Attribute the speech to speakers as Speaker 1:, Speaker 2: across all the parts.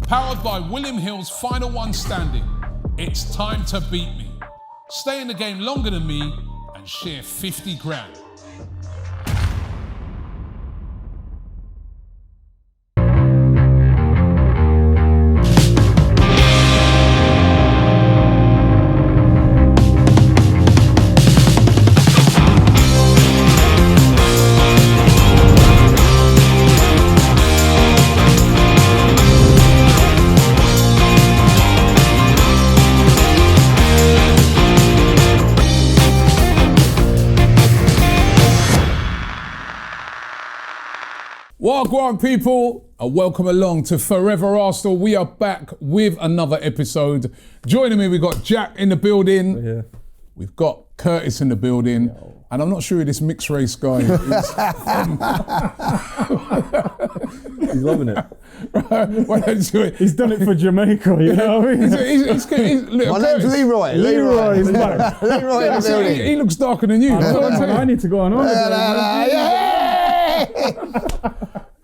Speaker 1: Powered by William Hill's Final One Standing. It's time to beat me. Stay in the game longer than me and share 50 grand. Wagwan people, and welcome along to Fourever Arsenal. We are back with another episode. Joining me, we've got Jack in the building.
Speaker 2: Yeah.
Speaker 1: We've got Curtis in the building. And I'm not sure who this mixed race guy is.
Speaker 2: He's loving it.
Speaker 1: Why don't you do it?
Speaker 2: He's done it for Jamaica, you know what I mean?
Speaker 3: My name's Leroy.
Speaker 2: Leroy is back.
Speaker 3: Leroy in the building.
Speaker 1: He looks darker than you.
Speaker 2: I need to go on holiday.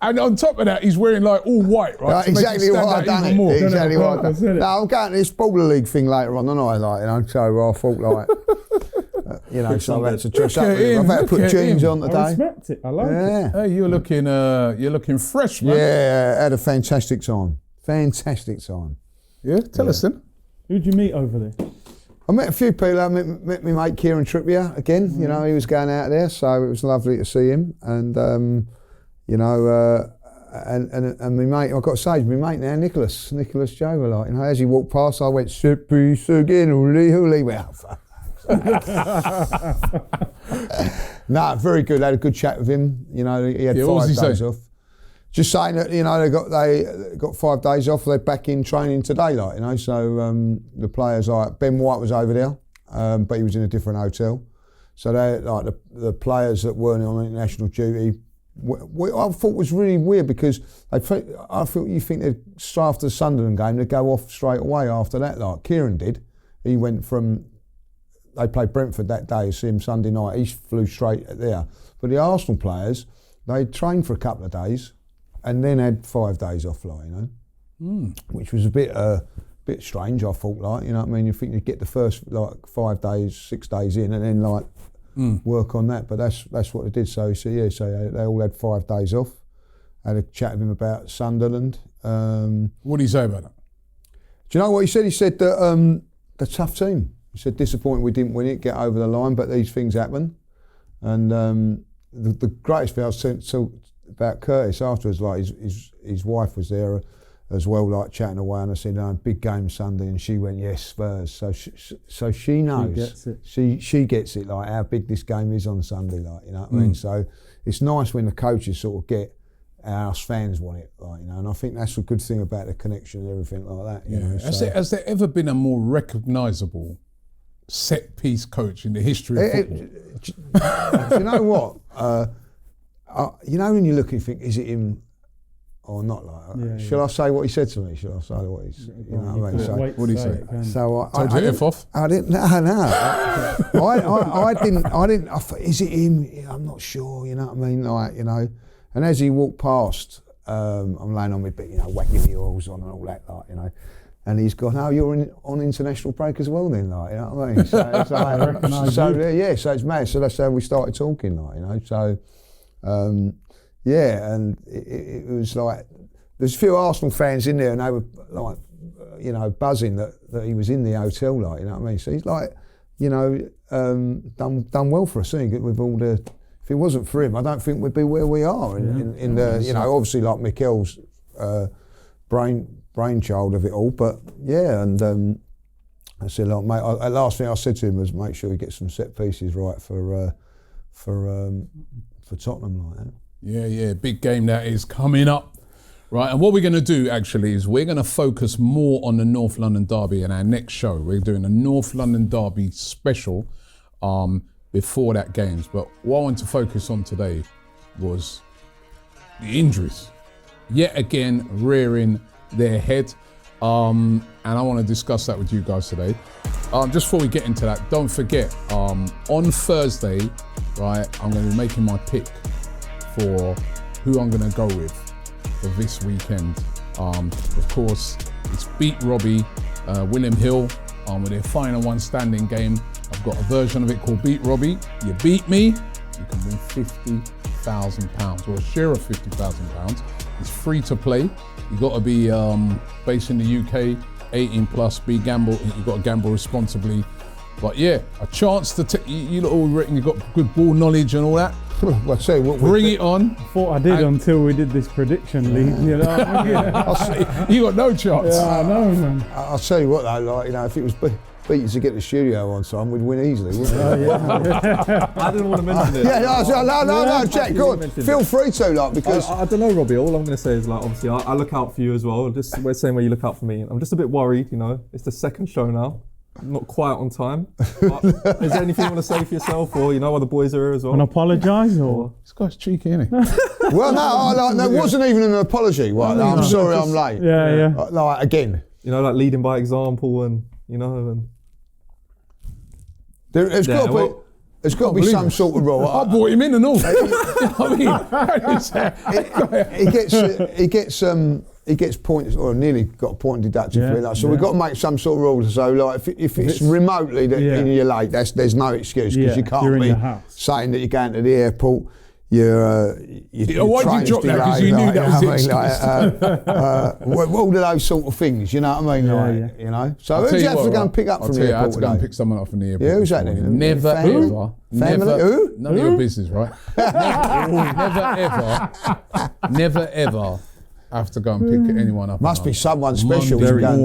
Speaker 1: And on top of that, he's wearing like all white, right?
Speaker 3: Exactly what I've done it.
Speaker 1: More.
Speaker 3: Exactly what I've done. No, I'm going to this baller league thing later on, and I so I thought like, so I had to dress up. I've had to put jeans on today.
Speaker 2: I respect it. I like it.
Speaker 1: Hey, you're looking fresh, man.
Speaker 3: Yeah, I had a fantastic time. Fantastic time.
Speaker 1: Yeah, tell us then.
Speaker 2: Who'd you meet over there?
Speaker 3: I met a few people. I met my mate Kieran Trippier again. You know, he was going out there, so it was lovely to see him. And and my mate, I've got to say, my mate now, Nicholas Jover, as he walked past, I went, "Sit peace again, hooly." Well, no, very good. I had a good chat with him. He had 5 days off. Just saying that, they got 5 days off. They're back in training today, So the players, Ben White was over there, but he was in a different hotel. So they the players that weren't on international duty. I thought was really weird because I thought you think they'd straight after the Sunderland game they'd go off straight away after that. Like Kieran did, he went from. They played Brentford that day. See him Sunday night. He flew straight there. But the Arsenal players, they trained for a couple of days. And then had 5 days off, which was a bit strange. I thought, you know what I mean. You think you'd get the first 5 days, 6 days in, and then work on that. But that's what they did. So they all had 5 days off. I had a chat with him about Sunderland.
Speaker 1: What did he say about that?
Speaker 3: Do you know what he said? He said that the tough team. He said disappointed we didn't win it, get over the line, but these things happen. And the greatest thing I said about Curtis afterwards, his wife was there as well, chatting away, and I said, big game Sunday, and she went, yes, Spurs. So she knows.
Speaker 2: She gets it.
Speaker 3: She gets it, how big this game is on Sunday, you know what I mean? So it's nice when the coaches sort of get how us fans want it, and I think that's a good thing about the connection and everything like that.
Speaker 1: Has there ever been a more recognisable set-piece coach in the history of football?
Speaker 3: Do you know what? When you look and think, is it him or not? Shall I say what he said to me? Shall I say what he's? You know what I mean? So,
Speaker 1: what did he say?
Speaker 3: So
Speaker 1: I told you F off.
Speaker 3: I didn't. No. I didn't. I thought, is it him? I'm not sure. You know what I mean? And as he walked past, I'm laying on my bed, whacking the oils on and all that, And he's gone, oh, you're on international break as well then, you know what I mean? So it's so it's mad. So that's how we started talking, So. And it was there's a few Arsenal fans in there, and they were buzzing that he was in the hotel, you know what I mean? So he's done well for us, with all the. If it wasn't for him, I don't think we'd be where we are. In the obviously like Mikel's brainchild of it all, but and I said, mate. Last thing I said to him was, make sure he gets some set pieces right for Tottenham like that.
Speaker 1: Yeah, big game that is coming up, right? And what we're going to do actually is we're going to focus more on the North London Derby in our next show. We're doing a North London Derby special before that games. But what I want to focus on today was the injuries. Yet again, rearing their head. And I want to discuss that with you guys today. Just before we get into that, don't forget, on Thursday, right, I'm going to be making my pick for who I'm going to go with for this weekend Of course, it's Beat Robbie, William Hill, with their final one standing game. I've got a version of it called Beat Robbie. You beat me, you can win £50,000 or a share of £50,000. It's free to play. You've got to be based in the UK, 18 plus, you've got to gamble responsibly. But yeah, a chance to you lot all written, you've got good ball knowledge and all that.
Speaker 3: Well, say what
Speaker 1: Bring it on.
Speaker 2: I thought I did until we did this prediction league. You know,
Speaker 1: You got no chance.
Speaker 2: yeah, I know, man.
Speaker 3: I'll tell you what though, like, you know, if it was beating to get the studio on time, we'd win easily, wouldn't we?
Speaker 4: I didn't want to mention it.
Speaker 3: No, Jack, go on. Feel free to, like, because
Speaker 4: I don't know, Robbie. All I'm going to say is, like, obviously, I look out for you as well. Just we're saying where you look out for me. I'm just a bit worried, you know. It's the second show now. I'm not quite on time. But is there anything you want to say for yourself, or you know, other boys are here as well?
Speaker 2: And apologise, or
Speaker 1: This guy's cheeky, isn't he?
Speaker 3: well, no, it wasn't even an apology. Right, no, I'm sorry, I'm late.
Speaker 2: yeah.
Speaker 3: Like again,
Speaker 4: You know, like leading by example, and you know, and
Speaker 3: there's got to be some sort of rule.
Speaker 1: I brought him in and all. I mean, he gets points, or nearly got a point deducted for it. Like, so we've got to make some sort of rule. So, like, if it's remotely that you're late, there's no excuse, because you can't be saying that you're going to the airport. Why did you drop that? Because you knew that was it. All of those sort of things, you know what I mean? You know. So who do you have to go and pick up from the airport? I had to go and pick someone up from the airport.
Speaker 3: Yeah, who's that then?
Speaker 1: Never ever.
Speaker 3: Family? Who?
Speaker 1: None of your business, right? Never ever have to go and pick anyone up.
Speaker 3: Must be someone special.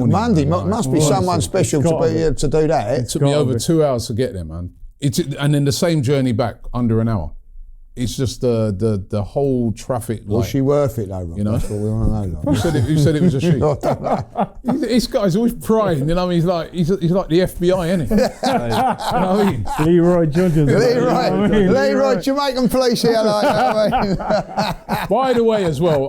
Speaker 3: Monday must be someone special to do that.
Speaker 1: It took me over 2 hours to get there, man. And then the same journey back, under an hour. It's just the whole traffic.
Speaker 3: Was she worth it though, Rob?
Speaker 1: You know?
Speaker 3: That's what we want to know.
Speaker 1: Who said it was a she? This guy's always prying, you know what I mean? He's like the FBI, isn't he? You know what I mean?
Speaker 2: Leroy Judges.
Speaker 3: Leroy, Jamaican police here, like, you know what I mean?
Speaker 1: By the way, as well,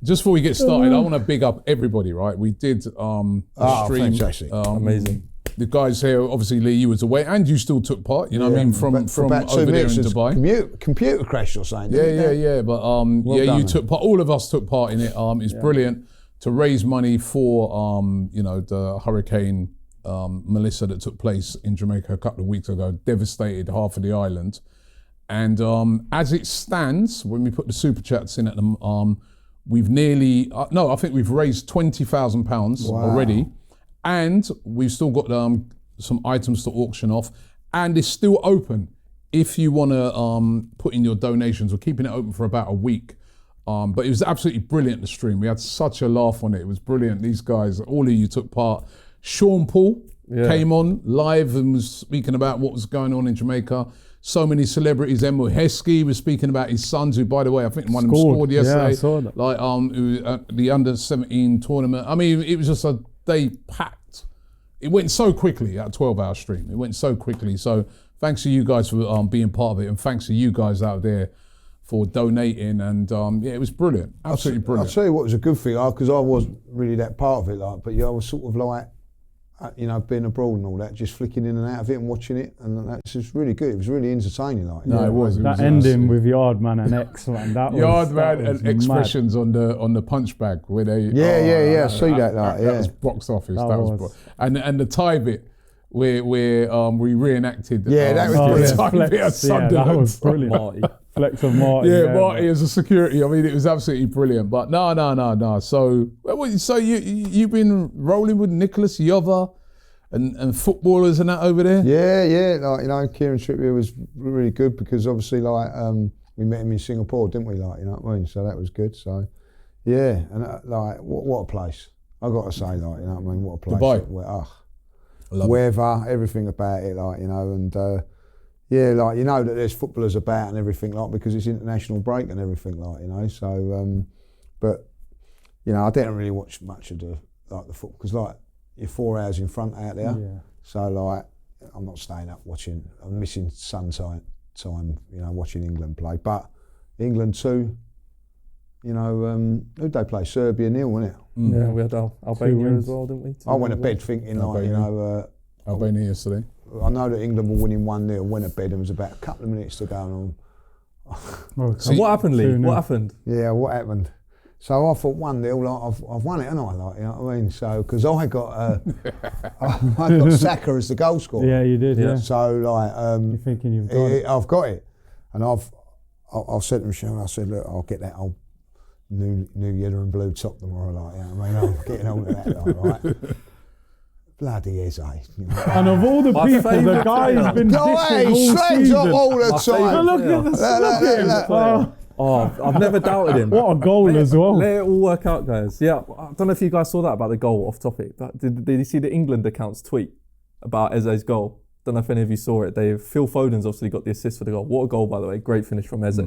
Speaker 1: just before we get started, I want to big up everybody, right? We did a stream.
Speaker 3: Fantastic.
Speaker 4: amazing.
Speaker 1: The guys here, obviously, Lee, you was away, and you still took part. You know what I mean? From over there in Dubai.
Speaker 3: Computer crash or something.
Speaker 1: Yeah. But you took part. All of us took part in it. It's brilliant to raise money for the Hurricane Melissa that took place in Jamaica a couple of weeks ago, devastated half of the island. And as it stands, when we put the super chats in at them, we've nearly I think we've raised £20,000 already. And we've still got some items to auction off, and it's still open if you want to put in your donations. We're keeping it open for about a week, but it was absolutely brilliant, the stream. We had such a laugh on it. It was brilliant. These guys, all of you took part. Sean Paul came on live and was speaking about what was going on in Jamaica. So many celebrities. Emil Heskey was speaking about his sons, who, by the way, I think one of them scored yesterday.
Speaker 2: Yeah, I saw that.
Speaker 1: Like the under-17 tournament. I mean, it was just a day packed. It went so quickly, that 12-hour stream. It went so quickly. So thanks to you guys for being part of it, and thanks to you guys out there for donating. And it was brilliant, absolutely brilliant.
Speaker 3: I'll tell you what was a good thing, because I wasn't really that part of it, like, but I was sort of like, being abroad and all that, just flicking in and out of it and watching it, and that's just really good. It was really entertaining, like.
Speaker 1: No, it was.
Speaker 2: That ending with Yardman and X, man.
Speaker 1: Yardman and expressions on the punch bag where they.
Speaker 3: I see that.
Speaker 1: That was box office. That was and the tie bit where we reenacted.
Speaker 3: That was
Speaker 2: brilliant. That was brilliant.
Speaker 4: Marty.
Speaker 2: Flex of Marty.
Speaker 1: Marty as a security. I mean, it was absolutely brilliant. But no. So you've been rolling with Nicholas Yover and footballers and that over there?
Speaker 3: Yeah. Like, Kieran Trippier was really good, because obviously, like, we met him in Singapore, didn't we? Like, you know what I mean? So that was good. So, yeah. And like, what a place. I got to say, like, you know what I mean? What a place.
Speaker 1: Dubai.
Speaker 3: Weather, everything about it, like, you know, and like, you know that there's footballers about and everything, like, because it's international break and everything, like, you know. So, but you know, I didn't really watch much of the football, because like you're 4 hours in front out there. Yeah. So like, I'm not staying up watching. I'm missing sunshine time, you know, watching England play. But England too. You know, who'd they play? Serbia 0, wasn't it?
Speaker 4: Yeah, we had Albania as well, didn't we?
Speaker 3: I went to bed thinking, like, you know,
Speaker 1: Albania yesterday.
Speaker 3: I know that England were winning 1-0, went to bed, and there was about a couple of minutes to go on.
Speaker 4: What happened, Lee? What happened?
Speaker 3: Yeah, what happened? So I thought 1-0, like, I've won it, haven't I? Like, you know what I mean? So because I got I got Saka as the goal scorer.
Speaker 2: Yeah, you did. Yeah.
Speaker 3: So like,
Speaker 2: You're thinking you've got it.
Speaker 3: I've got it, and I've said to Michelle, I said, look, I'll get that old new yellow and blue top tomorrow. Like, you know what I mean? I'm getting on to that, like, right? Bloody Eze. You know?
Speaker 2: And of all the people, the guy's been dishing all
Speaker 3: slags
Speaker 2: season.
Speaker 3: up all the time.
Speaker 2: Look at this. Look at him.
Speaker 4: Oh, I've never doubted him.
Speaker 2: What a goal as well.
Speaker 4: Let it all work out, guys. Yeah, I don't know if you guys saw that about the goal, off topic. But did you see the England account's tweet about Eze's goal? Don't know if any of you saw it. Phil Foden's obviously got the assist for the goal. What a goal, by the way. Great finish from Eze.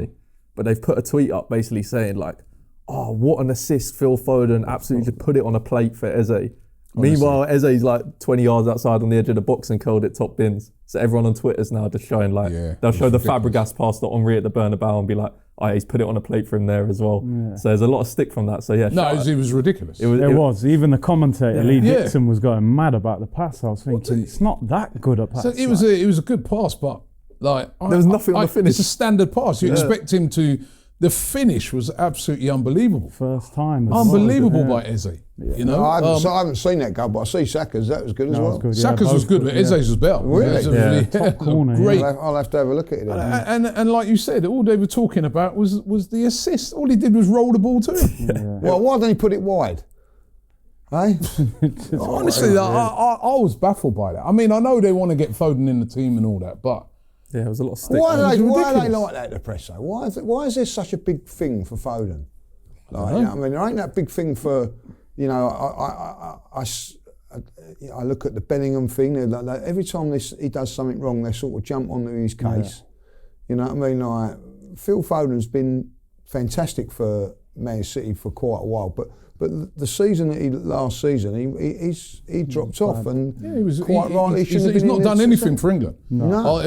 Speaker 4: But they've put a tweet up basically saying like, oh, what an assist, Phil Foden. Absolutely just put it on a plate for Eze. Meanwhile, Eze's like 20 yards outside on the edge of the box and curled it top bins. So everyone on Twitter's now just showing like, they'll show the Fabregas pass to Henry at the Bernabeu and be like, oh, he's put it on a plate for him there as well. Yeah. So there's a lot of stick from that. So yeah.
Speaker 1: No, it was ridiculous.
Speaker 2: It was. Even the commentator, Lee Dixon, was going mad about the pass. I was thinking, it's not that good a pass.
Speaker 1: So it was a good pass, but like
Speaker 4: there was nothing on the finish.
Speaker 1: It's a standard pass. You expect him to. The finish was absolutely unbelievable.
Speaker 2: First time.
Speaker 1: Unbelievable by Eze. You know,
Speaker 3: I haven't seen that goal, but I see Saka's. That was good as well.
Speaker 2: Good,
Speaker 1: Saka's was good, but Eze's was better.
Speaker 3: Really?
Speaker 2: Top corner.
Speaker 1: Great.
Speaker 3: I'll have to have a look at it.
Speaker 1: And like you said, all they were talking about was the assist. All he did was roll the ball to him.
Speaker 3: Well, why didn't he put it wide? Hey?
Speaker 1: Honestly, I was baffled by that. I mean, I know they want to get Foden in the team and all that, but
Speaker 4: yeah, it was a lot of stick.
Speaker 3: Why are they like that, the press, though? Why is there such a big thing for Foden? Like, you know, I mean, there ain't that big thing for, you know, I look at the Bellingham thing. Like, every time he does something wrong, they sort of jump onto his case. You know what I mean? Like, Phil Foden's been fantastic for Man City for quite a while, but the season last season he dropped off, and
Speaker 1: he was
Speaker 3: quite rightly shouldn't have been.
Speaker 1: He's not done anything for England.
Speaker 3: No.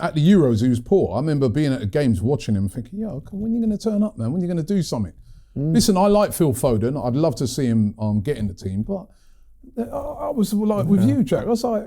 Speaker 1: At the Euros, he was poor. I remember being at the games watching him, thinking, "Yo, when are you going to turn up, man? When are you going to do something?" Listen, I like Phil Foden. I'd love to see him get in the team, but I was like with you, Jack. I was like,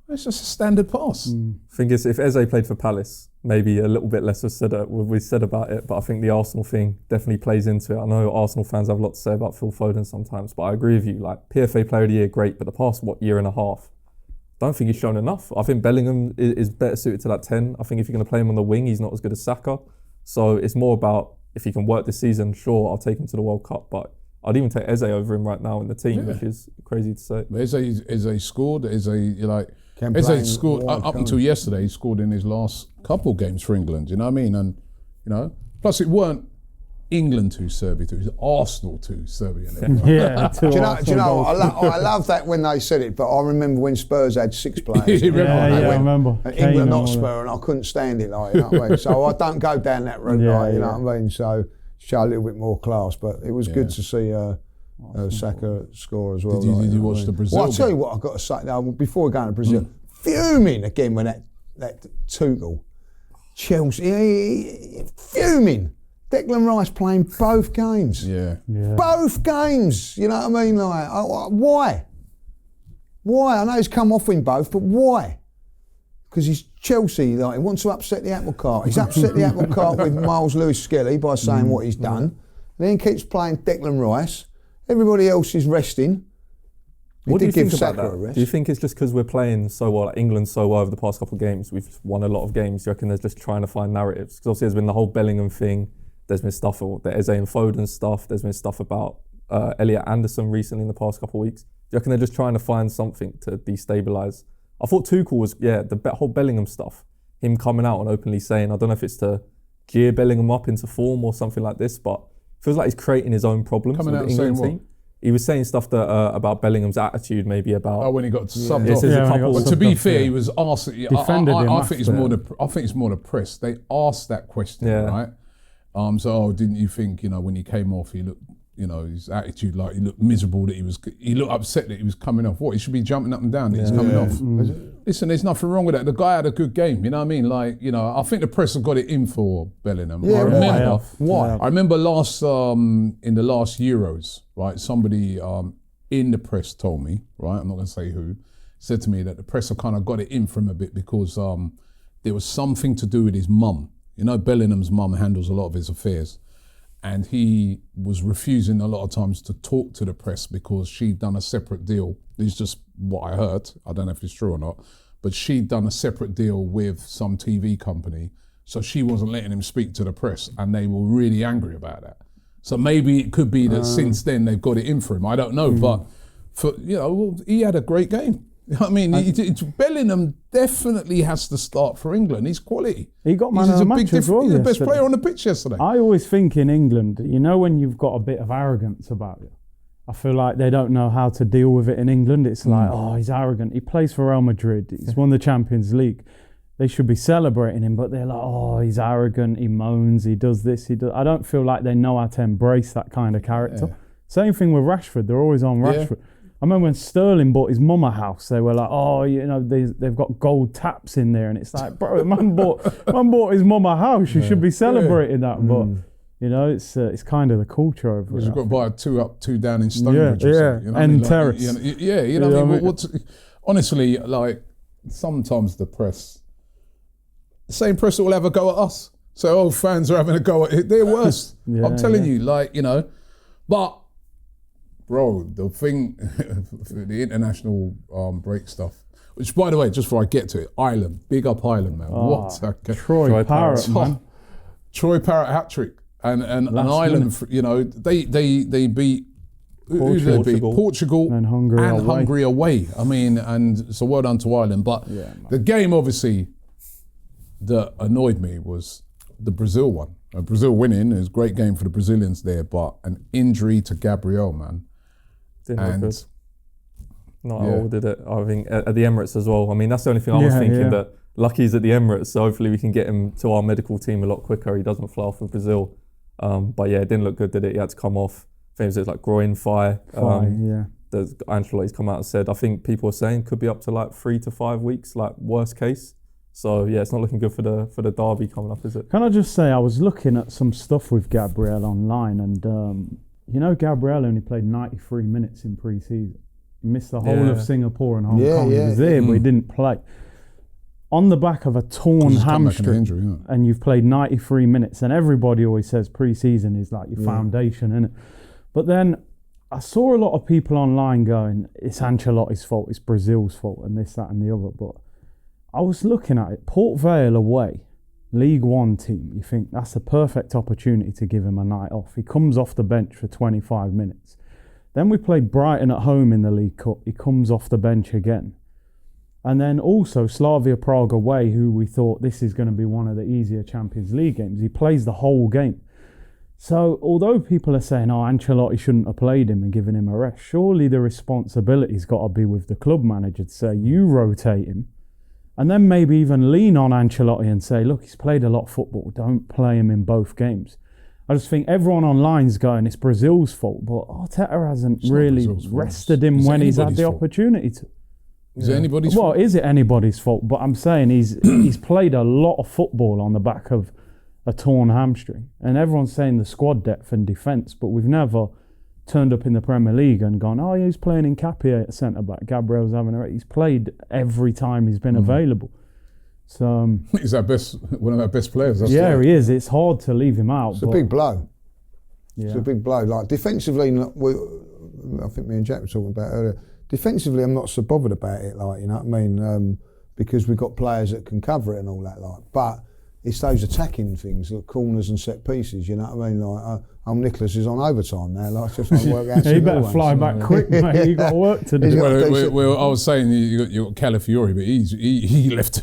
Speaker 1: it's just a standard pass.
Speaker 4: I think if Eze played for Palace, maybe a little bit less was said about it, but I think the Arsenal thing definitely plays into it. I know Arsenal fans have a lot to say about Phil Foden sometimes, but I agree with you. Like, PFA Player of the Year, great, but the past, year and a half, I don't think he's shown enough. I think Bellingham is better suited to that 10. I think if you're going to play him on the wing, he's not as good as Saka. So it's more about, if he can work this season, sure, I'll take him to the World Cup, but I'd even take Eze over him right now in the team, which is crazy to say.
Speaker 1: But Eze scored. Eze scored up until yesterday. He scored in his last couple games for England. You know what I mean? And you know, plus it weren't England to Serbia to, it was Arsenal to Serbia.
Speaker 2: Yeah.
Speaker 3: Do you know? I love that when they said it. But I remember when Spurs had 6 players.
Speaker 2: I remember.
Speaker 3: England not Spurs, and I couldn't stand it. Like, you know what I mean? So I don't go down that route. You know what I mean? So show a little bit more class. But it was good to see Saka score as well.
Speaker 1: Did you watch the Brazil?
Speaker 3: Well, I'll tell you what I've got to say now. Before going to Brazil, fuming again when that Tuchel, Chelsea, fuming. Declan Rice playing both games.
Speaker 1: Yeah.
Speaker 3: Both games. You know what I mean? Like, why? Why? I know he's come off in both, but why? Because he's Chelsea. Like, he wants to upset the apple cart. He's upset the apple cart with Miles Lewis-Skelly by saying what he's done. And then he keeps playing Declan Rice. Everybody else is resting.
Speaker 4: What do you think about that? Do you think it's just because we're playing so well, like England so well over the past couple of games? We've won a lot of games. Do you reckon they're just trying to find narratives? Because obviously there's been the whole Bellingham thing. There's been stuff about the Eze and Foden stuff. There's been stuff about Elliot Anderson recently in the past couple of weeks. Do you reckon they're just trying to find something to destabilise? I thought Tuchel was, the whole Bellingham stuff, him coming out and openly saying, I don't know if it's to gear Bellingham up into form or something like this, but it feels like he's creating his own problems with the England team. He was saying stuff that about Bellingham's attitude, maybe about
Speaker 1: when he got subbed off. But to be fair, he was asked. I think it's more the press. They asked that question, right? So didn't you think, when he came off, he looked, his attitude, like he looked miserable, that he looked upset that he was coming off. What, he should be jumping up and down that he's coming off. Listen, there's nothing wrong with that. The guy had a good game, you know what I mean? Like, I think the press have got it in for Bellingham.
Speaker 3: Yeah,
Speaker 1: I remember,
Speaker 3: why?
Speaker 1: I remember in the last Euros, right, somebody in the press told me, right, I'm not going to say who, said to me that the press have kind of got it in for him a bit because there was something to do with his mum. Bellingham's mum handles a lot of his affairs. and he was refusing a lot of times to talk to the press because she'd done a separate deal. This is just what I heard. I don't know if it's true or not, but she'd done a separate deal with some TV company, so she wasn't letting him speak to the press, and they were really angry about that. So maybe it could be that since then they've got it in for him. I don't know, but he had a great game. I mean, Bellingham definitely has to start for England. He's quality.
Speaker 2: He got man of the match as well.
Speaker 1: He's the best player on the pitch yesterday.
Speaker 2: I always think in England, when you've got a bit of arrogance about you, I feel like they don't know how to deal with it in England. It's like, he's arrogant. He plays for Real Madrid. He's won the Champions League. They should be celebrating him, but they're like, he's arrogant. He moans. He does this. He does. I don't feel like they know how to embrace that kind of character. Yeah. Same thing with Rashford. They're always on Rashford. Yeah. I remember when Sterling bought his mum a house, they were like, they've got gold taps in there. And it's like, bro, man bought his mum a house. You should be celebrating that. But, it's kind of the culture over
Speaker 1: it. You've got to buy a 2 up, 2 down in Stonebridge or something. You know
Speaker 2: and terrace.
Speaker 1: Honestly, like, sometimes the press, the same press that will have a go at us. So, fans are having a go at it. They're worse. I'm telling you, but, bro, the thing, the international break stuff, which, by the way, just before I get to it, Ireland, big up Ireland, man.
Speaker 2: Troy Parrott, man.
Speaker 1: Troy Parrott hat-trick. And Ireland, they beat Portugal and Hungary away. I mean, and so well done to Ireland. But the game, obviously, that annoyed me was the Brazil one. Brazil winning, it was a great game for the Brazilians there, but an injury to Gabriel, man.
Speaker 4: Didn't look good. Not at all, did it? I think at the Emirates as well. I mean, that's the only thing I was thinking, that lucky he's at the Emirates, so hopefully we can get him to our medical team a lot quicker. He doesn't fly off with Brazil. But it didn't look good, did it? He had to come off. I think it was like groin thigh. Ancelotti's come out and said, I think people are saying could be up to like 3 to 5 weeks, like worst case. So it's not looking good for the derby coming up, is it?
Speaker 2: Can I just say, I was looking at some stuff with Gabriel online, and Gabriel only played 93 minutes in pre-season. He missed the whole of Singapore and Hong Kong. He was there, but he didn't play. On the back of a torn hamstring, injury, and you've played 93 minutes, and everybody always says pre-season is like your foundation, innit? But then I saw a lot of people online going, it's Ancelotti's fault, it's Brazil's fault, and this, that, and the other. But I was looking at it, Port Vale away, League One team, you think that's a perfect opportunity to give him a night off. He comes off the bench for 25 minutes. Then we played Brighton at home in the League Cup. He comes off the bench again. And then also Slavia Prague away, who we thought this is going to be one of the easier Champions League games. He plays the whole game. So although people are saying, Ancelotti shouldn't have played him and given him a rest, surely the responsibility's got to be with the club manager to say, you rotate him. And then maybe even lean on Ancelotti and say, look, he's played a lot of football. Don't play him in both games. I just think everyone online's going, it's Brazil's fault. But Arteta hasn't really rested him when he's had the opportunity to.
Speaker 1: Is it anybody's fault?
Speaker 2: Well, is it anybody's fault? But I'm saying he's played a lot of football on the back of a torn hamstring. And everyone's saying the squad depth and defence, but we've never turned up in the Premier League and gone, he's playing in Capia at centre-back. Gabriel's having he's played every time he's been available. So
Speaker 1: he's one of our best players.
Speaker 2: He is. It's hard to leave him out.
Speaker 3: It's a big blow. Yeah. It's a big blow. Like defensively, I think me and Jack were talking about earlier. Defensively, I'm not so bothered about it, because we've got players that can cover it and all that, But it's those attacking things, like corners and set pieces, you know what I mean? Nicholas is on overtime now, just trying to work out.
Speaker 2: He better fly back quick, mate. You got work to do.
Speaker 1: Well, I was saying you got Calafiori, but he left.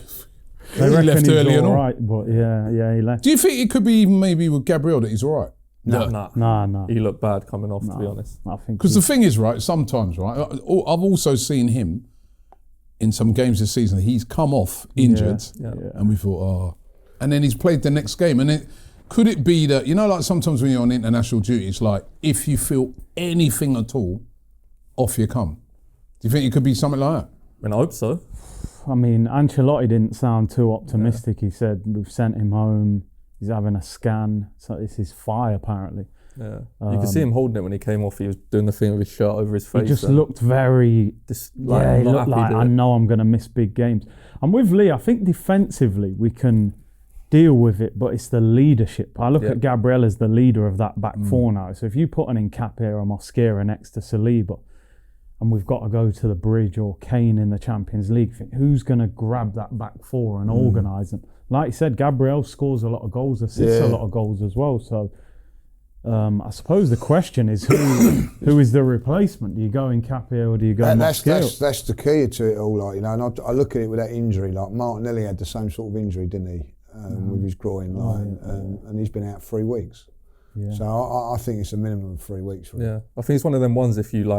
Speaker 2: He left early on. Right, but he left.
Speaker 1: Do you think it could be maybe with Gabriel that he's all right?
Speaker 2: No.
Speaker 4: He looked bad coming off, to be honest.
Speaker 1: Because the thing is, sometimes, I've also seen him in some games this season. He's come off injured, and we thought, and then he's played the next game. And could it be that, sometimes when you're on international duty, it's like, if you feel anything at all, off you come. Do you think it could be something like that?
Speaker 4: I mean, I hope so.
Speaker 2: I mean, Ancelotti didn't sound too optimistic. He said, we've sent him home. He's having a scan, so it's his thigh apparently.
Speaker 4: Yeah, you could see him holding it when he came off. He was doing the thing with his shirt over his face.
Speaker 2: He just looked very, he looked like, I know I'm going to miss big games. And with Lee, I think defensively we can deal with it, but it's the leadership. I look at Gabriel as the leader of that back four now. So if you put an Nketiah or Mosquera next to Saliba, and we've got to go to the bridge or Kane in the Champions League, who's going to grab that back four and organise them? Like you said, Gabriel scores a lot of goals, assists a lot of goals as well. So I suppose the question is who is the replacement? Do you go Nketiah or do you go Mosquera?
Speaker 3: That's the key to it all, like, you know. And I look at it with that injury. Like Martinelli had the same sort of injury, didn't he, with his groin, and he's been out 3 weeks. Yeah. So I think it's a minimum of 3 weeks. Really.
Speaker 4: Yeah, I think it's one of them ones. If you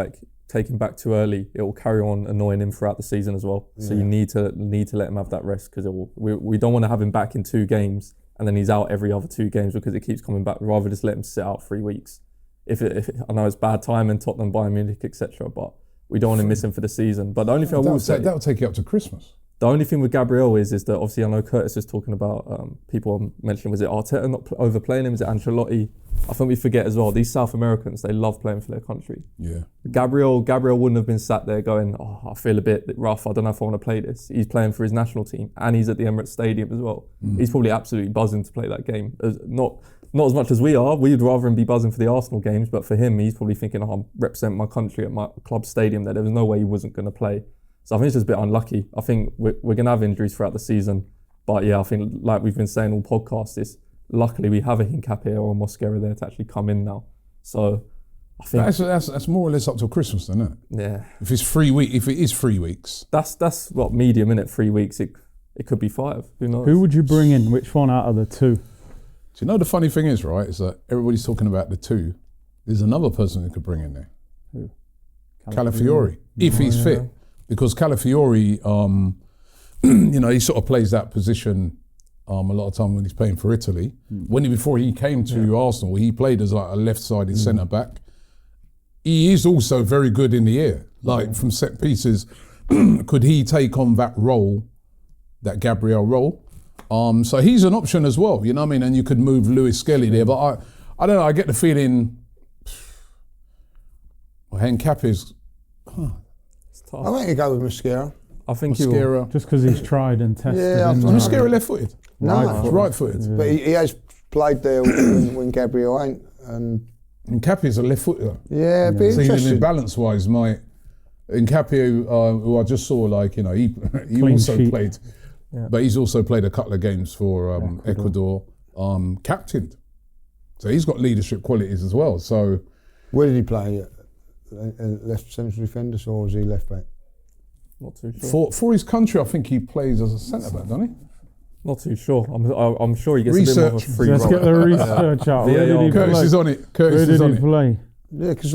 Speaker 4: take him back too early, it will carry on annoying him throughout the season as well. So you need to let him have that rest, because we don't want to have him back in 2 games and then he's out every other 2 games because it keeps coming back. We'd rather just let him sit out 3 weeks. If I know it's bad time in Tottenham, Bayern Munich, etc., but we don't want to miss him for the season. But the only thing I will say,
Speaker 1: that'll take you up to Christmas.
Speaker 4: The only thing with Gabriel is that obviously I know Curtis was talking about people mentioning, was it Arteta not overplaying him? Is it Ancelotti? I think we forget as well, these South Americans, they love playing for their country. Yeah. Gabriel wouldn't have been sat there going, I feel a bit rough, I don't know if I want to play this. He's playing for his national team and he's at the Emirates Stadium as well. He's probably absolutely buzzing to play that game. Not as much as we are. We'd rather him be buzzing for the Arsenal games, but for him, he's probably thinking, I'm representing my country at my club stadium, that there was no way he wasn't going to play. So I think it's just a bit unlucky. I think we're going to have injuries throughout the season. But yeah, I think like we've been saying all podcasts, luckily we have a Nketiah or a Mosquera there to actually come in now. So I think
Speaker 1: that's more or less up till Christmas, then, isn't it?
Speaker 4: Yeah.
Speaker 1: If it is 3 weeks.
Speaker 4: That's what medium, innit? 3 weeks. It could be 5. Who knows?
Speaker 2: Who would you bring in? Which one out of the 2?
Speaker 1: Do you know the funny thing is, right, is that everybody's talking about the 2. There's another person who could bring in there.
Speaker 2: Who?
Speaker 1: Calafiori, if he's fit. Because Calafiori, he sort of plays that position a lot of time when he's playing for Italy. Before he came to Arsenal, he played as like a left-sided centre-back. He is also very good in the air, from set pieces. Could he take on that role, that Gabriel role? So he's an option as well, you know what I mean? And you could move Lewis Skelly there, but I don't know, I get the feeling Nketiah's...
Speaker 3: I think you go with Mosquera.
Speaker 4: I think
Speaker 1: Mosquera.
Speaker 2: Just because he's tried and tested.
Speaker 3: Yeah,
Speaker 1: Mosquera left-footed.
Speaker 3: No,
Speaker 1: right-footed.
Speaker 3: But he has played there when Gabriel ain't. And
Speaker 1: Nketiah's a left-footer.
Speaker 3: Yeah, a bit interesting.
Speaker 1: Balance-wise, Nketiah, who I just saw, he also played, but he's also played a couple of games for Ecuador, captained. So he's got leadership qualities as well. So
Speaker 3: where did he play? Left central defender, or was he left back?
Speaker 4: Not too sure.
Speaker 1: For his country, I think he plays as a centre back, doesn't he?
Speaker 4: Not too sure. I'm sure he gets a bit more of a free role.
Speaker 2: Let's get the research out.
Speaker 1: Where did he Curtis play? Is on it. Where did he play?
Speaker 3: Yeah, because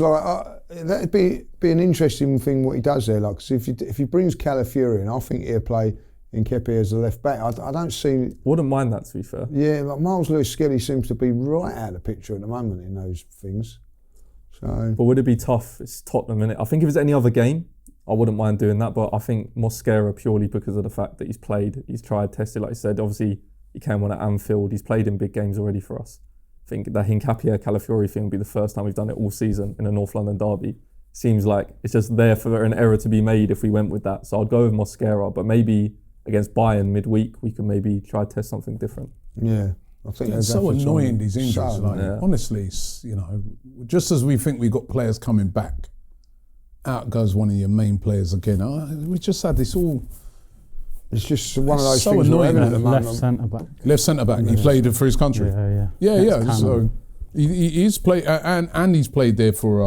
Speaker 3: that'd be an interesting thing what he does there. Because if he brings Calafiori in, I think he'll play Nketiah as a left back. I don't see.
Speaker 4: Wouldn't mind that, to be fair.
Speaker 3: Yeah, but Miles Lewis-Skelly seems to be right out of the picture at the moment in those things. So.
Speaker 4: But would it be tough? It's Tottenham, innit? I think if it's any other game, I wouldn't mind doing that. But I think Mosquera, purely because of the fact that he's played, he's tried, tested, like you said. Obviously, he came on at Anfield. He's played in big games already for us. I think that Nketiah Calafiori thing will be the first time we've done it all season in a North London derby. Seems like it's just there for an error to be made if we went with that. So I'd go with Mosquera, but maybe against Bayern midweek, we could maybe try to test something different.
Speaker 3: Yeah. I think
Speaker 1: it's so annoying, these injuries. Honestly, just as we think we got players coming back, out goes one of your main players again. We just had this all.
Speaker 3: It's just one of those
Speaker 1: so
Speaker 3: things.
Speaker 1: Annoying
Speaker 3: at the moment.
Speaker 2: Left centre back.
Speaker 1: He played for his country. Yeah. So he's played, and he's played there for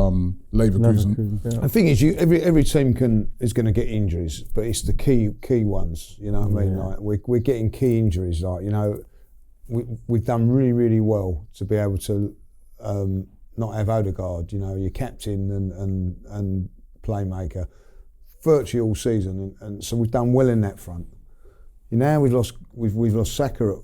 Speaker 1: Leverkusen.
Speaker 3: The thing is, every team is going to get injuries, but it's the key ones. You know what I mean? Like we're getting key injuries. We've done really, really well to be able to not have Odegaard, your captain and playmaker, virtually all season, and so we've done well in that front. Now we've lost Saka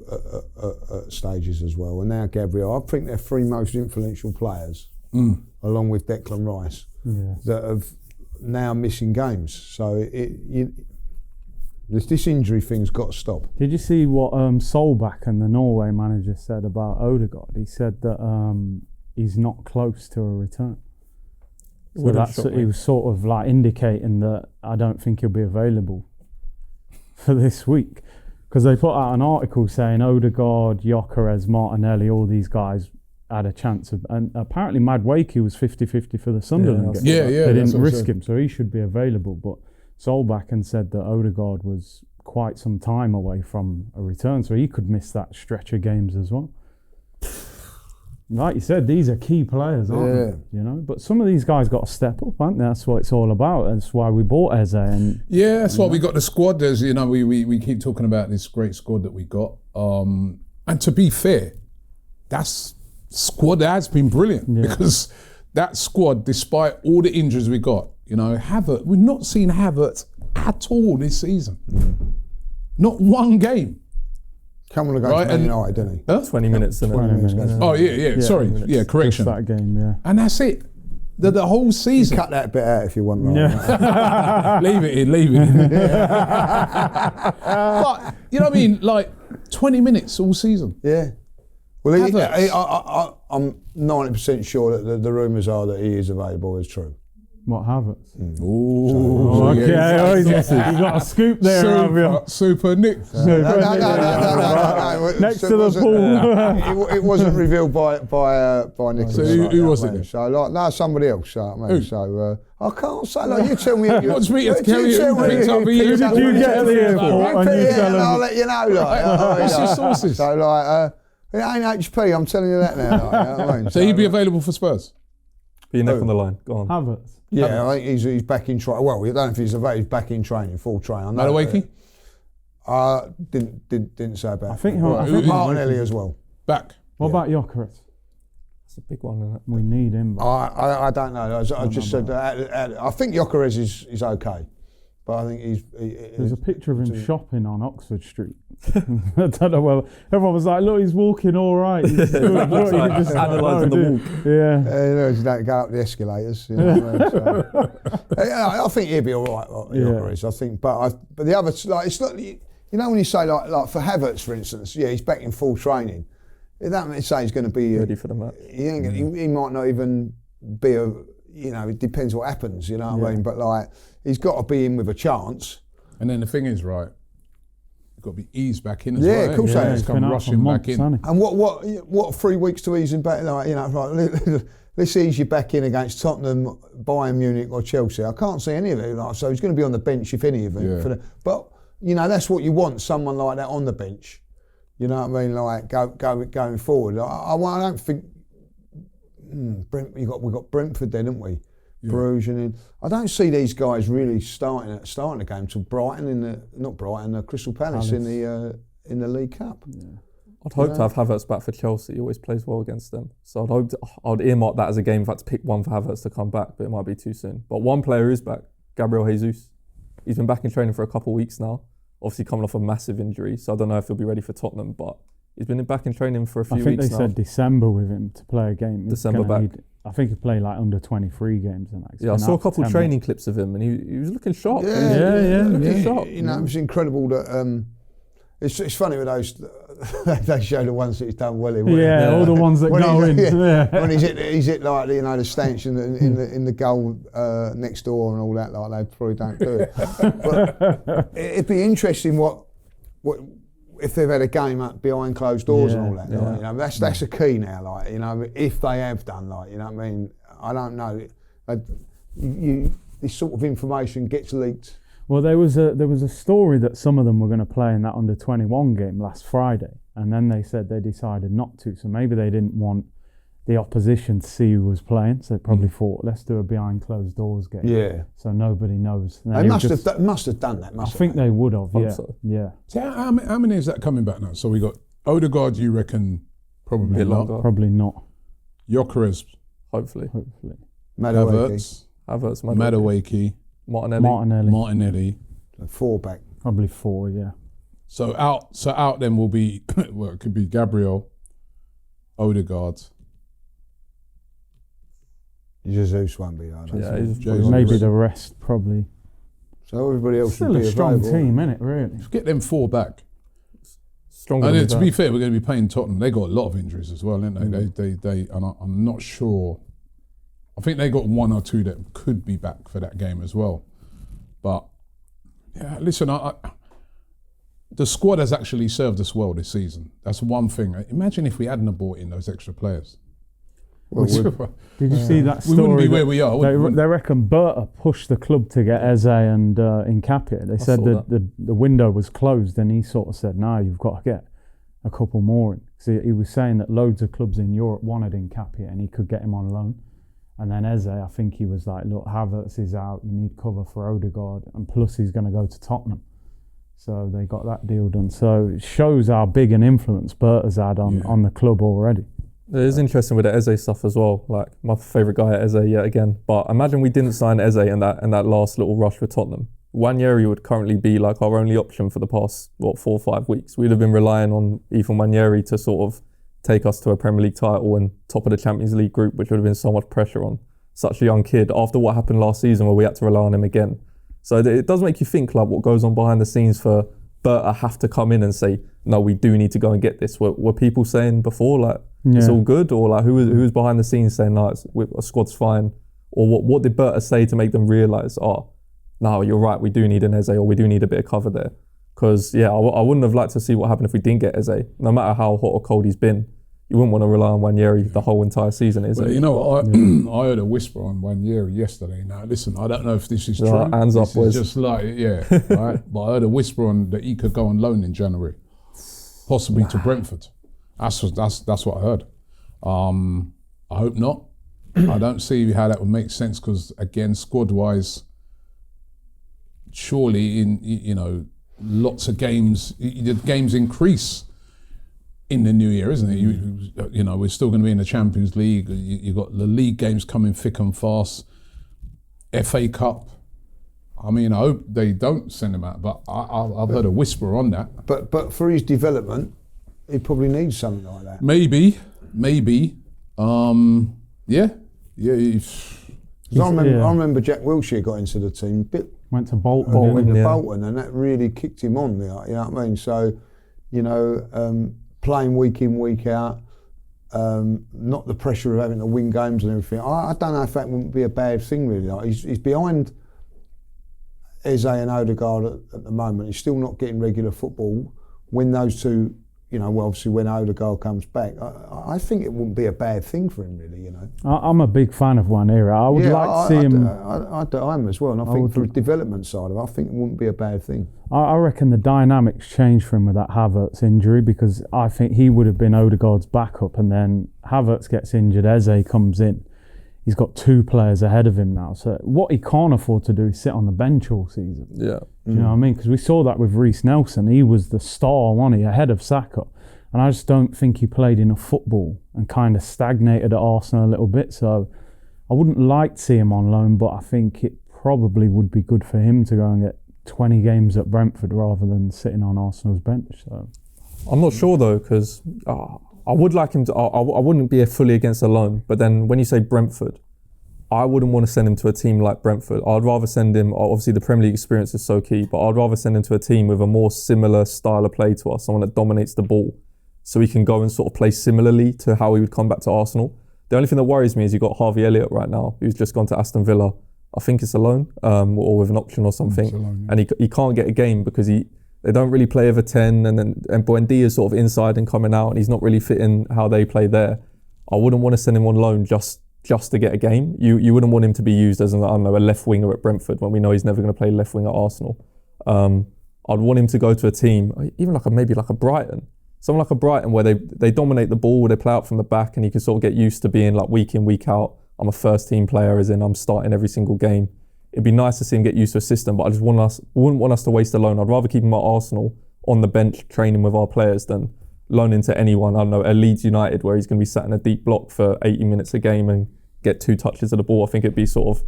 Speaker 3: at stages as well, and now Gabriel. I think they're 3 most influential players, along with Declan Rice, that have now missing games. So this injury thing's got to stop.
Speaker 2: Did you see what Solback and the Norway manager said about Odegaard? He said that he's not close to a return. So he was sort of indicating that I don't think he'll be available for this week. because they put out an article saying Odegaard, Gyökeres, Martinelli, all these guys had a chance of, and apparently Madueke was 50-50 for the Sunderland game.
Speaker 1: Yeah,
Speaker 2: They didn't risk him, so he should be available. But Solbakken said that Odegaard was quite some time away from a return, so he could miss that stretch of games as well. Like you said, these are key players, aren't they? You know, but some of these guys got to step up, aren't they? That's what it's all about. That's why we bought Eze. And
Speaker 1: that's why we got the squad. There's, you know, we keep talking about this great squad that we got. And to be fair, that squad has been brilliant because that squad, despite all the injuries we got, you know, we've not seen Havertz at all this season. Not one game.
Speaker 3: Come on against Man United, didn't he?
Speaker 1: Huh?
Speaker 4: 20 minutes.
Speaker 2: 20 minutes.
Speaker 1: Oh, yeah. Sorry. Yeah, correction.
Speaker 2: Just that game, yeah.
Speaker 1: And that's it. The whole season.
Speaker 3: Cut that bit out if you want. Right?
Speaker 1: Yeah. Leave it in. But, you know what I mean? Like, 20 minutes all season.
Speaker 3: Yeah. Well, I'm 90% sure that the rumours are that he is available is true.
Speaker 2: What, Havertz?
Speaker 1: Oh,
Speaker 2: okay. You got a scoop there, have you?
Speaker 1: Super Nick.
Speaker 3: No.
Speaker 2: Next to the pool.
Speaker 3: It wasn't revealed by Nick.
Speaker 1: So who was it then?
Speaker 3: So somebody else. So I can't say. Like, you tell me.
Speaker 1: You want me to tell you who picked up
Speaker 2: Who did you get at the airport?
Speaker 3: I'll let you know.
Speaker 1: What's your sources?
Speaker 3: So it ain't HP. I'm telling you that now. You know what I mean?
Speaker 1: So he'd be available for Spurs.
Speaker 4: Be your neck on the line. Go on.
Speaker 2: Havertz.
Speaker 3: Yeah, I think he's back in training. Well, we don't know if he's available. He's back in training, full training.
Speaker 1: Madueke?
Speaker 3: Didn't say about.
Speaker 2: I think
Speaker 3: Martinelli as well.
Speaker 1: Back.
Speaker 2: What about Gyökeres?
Speaker 4: That's a big one, isn't it?
Speaker 2: We need him.
Speaker 3: I don't know. I just said that. I think Gyökeres is okay, but I think
Speaker 2: There's a picture of him shopping on Oxford Street. I don't know whether everyone was like, "Look, he's walking all right." He's
Speaker 4: just analysing the walk.
Speaker 3: Yeah, you don't go up the escalators. You know, I think he'll be all right. Gyökeres, I think, but the other, like, it's not. You know, when you say like for Havertz, for instance, he's back in full training. It doesn't say he's going to be
Speaker 4: ready for the match.
Speaker 3: He might not even be a. You know, it depends what happens. You know what I mean? But like, he's got to be in with a chance.
Speaker 1: And then the thing is, right, you've got to be eased back in as well.
Speaker 3: Yeah, of course.
Speaker 1: He's come rushing back in.
Speaker 3: And what 3 weeks to ease him back? Like, you know, right, let's ease you back in against Tottenham, Bayern Munich or Chelsea. I can't see any of it. Like, so he's going to be on the bench if any of it.
Speaker 1: Yeah.
Speaker 3: But you know, that's what you want, someone like that on the bench. You know what I mean? Like going forward. I don't think. We got Brentford then, haven't we? Yeah. Bruges, and then I don't see these guys really starting the game till Crystal Palace in the League Cup. Yeah.
Speaker 4: I'd hope to have Havertz back for Chelsea. He always plays well against them. So I'd earmark that as a game. If I had to pick one for Havertz to come back, but it might be too soon. But one player is back, Gabriel Jesus. He's been back in training for a couple of weeks now. Obviously coming off a massive injury, so I don't know if he'll be ready for Tottenham, but he's been back in training for a few weeks now.
Speaker 2: I think they said December with him to play a game.
Speaker 4: December back.
Speaker 2: I think he played like under 23 games. And
Speaker 4: yeah, I saw a couple of training clips of him and he was looking sharp.
Speaker 3: Yeah.
Speaker 4: Looking sharp.
Speaker 3: You know, it was incredible that... It's funny with those... they show the ones that he's done well in.
Speaker 2: Yeah, all the ones that go in.
Speaker 3: When he's hit like, you know, the stanchion in the goal next door and all that, like they probably don't do it. But it'd be interesting what if they've had a game up behind closed doors and all that. Yeah. Like, you know, that's a key now. Like, you know, if they have done, like, you know what I mean. I don't know. This sort of information gets leaked.
Speaker 2: Well, there was a story that some of them were going to play in that under-21 game last Friday, and then they said they decided not to. So maybe they didn't want the opposition to see who was playing, so they probably thought, let's do a behind closed doors game.
Speaker 3: Yeah.
Speaker 2: So nobody knows.
Speaker 3: They must have done that.
Speaker 2: I think they would have. Yeah.
Speaker 4: So.
Speaker 2: Yeah.
Speaker 1: So how many is that coming back now? So we got Odegaard. You reckon probably not.
Speaker 2: Probably not.
Speaker 1: Gyökeres.
Speaker 4: Hopefully.
Speaker 1: Havertz. Madueke. Martinelli.
Speaker 3: 4 back.
Speaker 2: Probably 4, yeah.
Speaker 1: So out then will be, well, it could be Gabriel, Odegaard.
Speaker 3: Jesus won't be there.
Speaker 4: Yeah,
Speaker 2: maybe the rest probably.
Speaker 3: So everybody else
Speaker 2: still
Speaker 3: would be
Speaker 2: a strong
Speaker 3: available.
Speaker 2: team, isn't it, really?
Speaker 1: Get them 4 back.
Speaker 4: Stronger.
Speaker 1: And to be fair, we're going to be playing Tottenham. They got a lot of injuries as well, didn't they? They and I'm not sure. I think they got 1 or 2 that could be back for that game as well. But yeah, listen, the squad has actually served us well this season. That's one thing. Imagine if we hadn't brought in those extra players.
Speaker 2: Did you see that story?
Speaker 1: We wouldn't be where we are.
Speaker 2: They reckon Berta pushed the club to get Eze and Nketiah. They said that the window was closed, and he sort of said, "No, you've got to get a couple more in." So he was saying that loads of clubs in Europe wanted Nketiah, and he could get him on loan. And then Eze, I think he was like, "Look, Havertz is out. You need cover for Odegaard, and plus he's going to go to Tottenham." So they got that deal done. So it shows how big an influence Berta's had on the club already.
Speaker 4: It is interesting with the Eze stuff as well. Like, my favourite guy, Eze, yet again. But imagine we didn't sign Eze in that last little rush for Tottenham. Nwaneri would currently be like our only option for the past 4 or 5 weeks. We'd have been relying on Ethan Nwaneri to sort of take us to a Premier League title and top of the Champions League group, which would have been so much pressure on such a young kid after what happened last season where we had to rely on him again. So it does make you think like what goes on behind the scenes for Berta have to come in and say, no, we do need to go and get this. Were people saying before like it's all good, or like who was behind the scenes saying no, a squad's fine, or what did Berta say to make them realise, no, you're right, we do need an Eze, or we do need a bit of cover there? Because I wouldn't have liked to see what happened if we didn't get Eze. No matter how hot or cold he's been, you wouldn't want to rely on Nwaneri the whole entire season, is it?
Speaker 1: You know what, I heard a whisper on Nwaneri yesterday. Now listen, I don't know if this is true.
Speaker 4: Hands up, boys.
Speaker 1: Just like right. But I heard a whisper on that he could go on loan in January, possibly to Brentford. That's what I heard. I hope not. I don't see how that would make sense because again, squad wise, surely in lots of games, the games increase in the new year, isn't it? You know, we're still going to be in the Champions League. You've got the league games coming thick and fast. FA Cup. I mean, I hope they don't send him out, but I've heard a whisper on that.
Speaker 3: But for his development, he probably needs something like that.
Speaker 1: Maybe. Yeah.
Speaker 3: I remember Jack Wilshere got into the team.
Speaker 2: Went to Bolton.
Speaker 3: Bolton, and that really kicked him on. You know what I mean? So, playing week in, week out, not the pressure of having to win games and everything. I don't know if that wouldn't be a bad thing, really. Like, he's behind Eze and Odegaard at the moment. He's still not getting regular football. When those two, obviously when Odegaard comes back, I think it wouldn't be a bad thing for him, really.
Speaker 2: I'm a big fan of Nwaneri. I would like to see him.
Speaker 3: I am as well, and I think for the development side of it, I think it wouldn't be a bad thing.
Speaker 2: I reckon the dynamics changed for him with that Havertz injury, because I think he would have been Odegaard's backup, and then Havertz gets injured, Eze comes in. He's got 2 players ahead of him now. So what he can't afford to do is sit on the bench all season.
Speaker 4: Yeah.
Speaker 2: Do you know what I mean? Because we saw that with Reece Nelson. He was the star, wasn't he, ahead of Saka. And I just don't think he played enough football and kind of stagnated at Arsenal a little bit. So I wouldn't like to see him on loan, but I think it probably would be good for him to go and get 20 games at Brentford rather than sitting on Arsenal's bench. So
Speaker 4: I'm not sure though, because I would like him to. I wouldn't be fully against a loan, but then when you say Brentford, I wouldn't want to send him to a team like Brentford. I'd rather send him. Obviously, the Premier League experience is so key, but I'd rather send him to a team with a more similar style of play to us, someone that dominates the ball, so he can go and sort of play similarly to how he would come back to Arsenal. The only thing that worries me is you've got Harvey Elliott right now, who's just gone to Aston Villa. I think it's a loan, or with an option or something, and he can't get a game because they don't really play over 10, and Buendia is sort of inside and coming out, and he's not really fitting how they play there. I wouldn't want to send him on loan just to get a game. You wouldn't want him to be used as a left winger at Brentford when we know he's never going to play left wing at Arsenal. I'd want him to go to a team, even maybe like a Brighton. Someone like a Brighton where they dominate the ball, they play out from the back, and he can sort of get used to being like week in, week out. I'm a first team player, as in I'm starting every single game. It'd be nice to see him get used to a system, but I just wouldn't want us to waste a loan. I'd rather keep him at Arsenal on the bench training with our players than loaning to anyone. I don't know, at Leeds United, where he's going to be sat in a deep block for 80 minutes a game and get 2 touches of the ball. I think it'd be sort of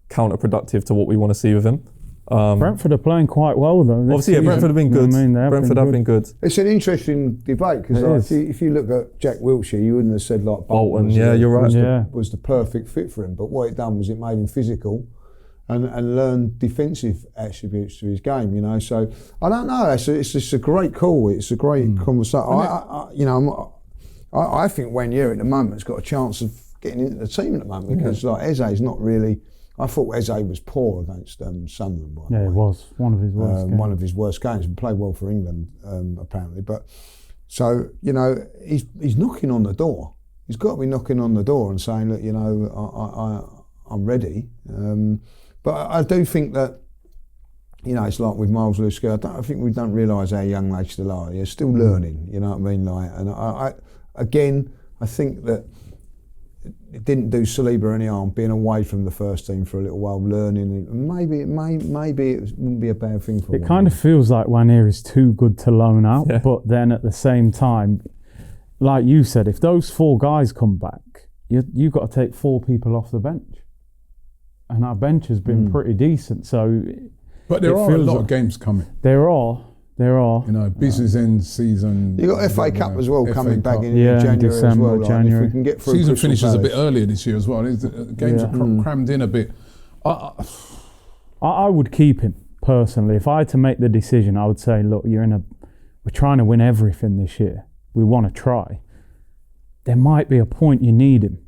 Speaker 4: counterproductive to what we want to see with him.
Speaker 2: Brentford are playing quite well though.
Speaker 4: Obviously, Brentford have been good. Brentford have been good.
Speaker 3: It's an interesting debate because if you look at Jack Wilshere, you wouldn't have said like Bolton.
Speaker 4: You're right.
Speaker 3: Was the perfect fit for him, but what it done was it made him physical and learn defensive attributes to his game. So I don't know. It's a great call. It's a great conversation. I think Nwaneri at the moment's got a chance of getting into the team at the moment because Eze's not really I thought Eze was poor against Sunderland. By the way.
Speaker 2: It was one of his worst games.
Speaker 3: One of his worst games. He played well for England, apparently. But so he's knocking on the door. He's got to be knocking on the door and saying, look, I'm ready. But I do think that, it's like with Miles Lewis. I think we don't realise how young they still are. They're still learning. You know what I mean? And I think that it didn't do Saliba any harm being away from the first team for a little while, learning. Maybe it wouldn't be a bad thing for him.
Speaker 2: It kind of feels like Wanir is too good to loan out, but then at the same time, like you said, if those 4 guys come back, you've got to take 4 people off the bench, and our bench has been pretty decent. So,
Speaker 1: but there are a lot of games coming.
Speaker 2: There are.
Speaker 1: Business end season.
Speaker 3: You got FA Cup as well coming back in January
Speaker 2: December,
Speaker 3: as well.
Speaker 2: January.
Speaker 3: If we can get through
Speaker 1: season
Speaker 3: Crystal
Speaker 1: finishes
Speaker 3: Palace.
Speaker 1: a bit earlier this year as well. Games are crammed in a bit.
Speaker 2: I would keep him personally. If I had to make the decision, I would say, look, we're trying to win everything this year. We want to try. There might be a point you need him.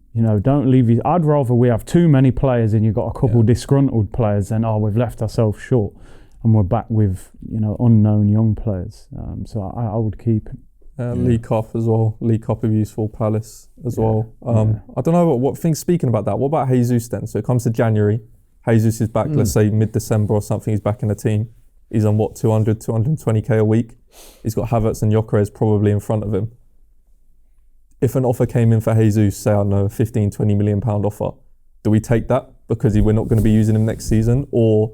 Speaker 2: Don't leave you. I'd rather we have too many players and you've got a couple disgruntled players than we've left ourselves short and we're back with unknown young players. So I would keep him.
Speaker 4: League Cup as well. League Cup of useful Palace as well. I don't know what things. Speaking about that, what about Jesus then? So it comes to January. Jesus is back. Let's say mid-December or something. He's back in the team. He's on 220k a week. He's got Havertz and Gyökeres probably in front of him. If an offer came in for Jesus, say, I don't know, a 15, 20 million pound offer, do we take that because we're not going to be using him next season, or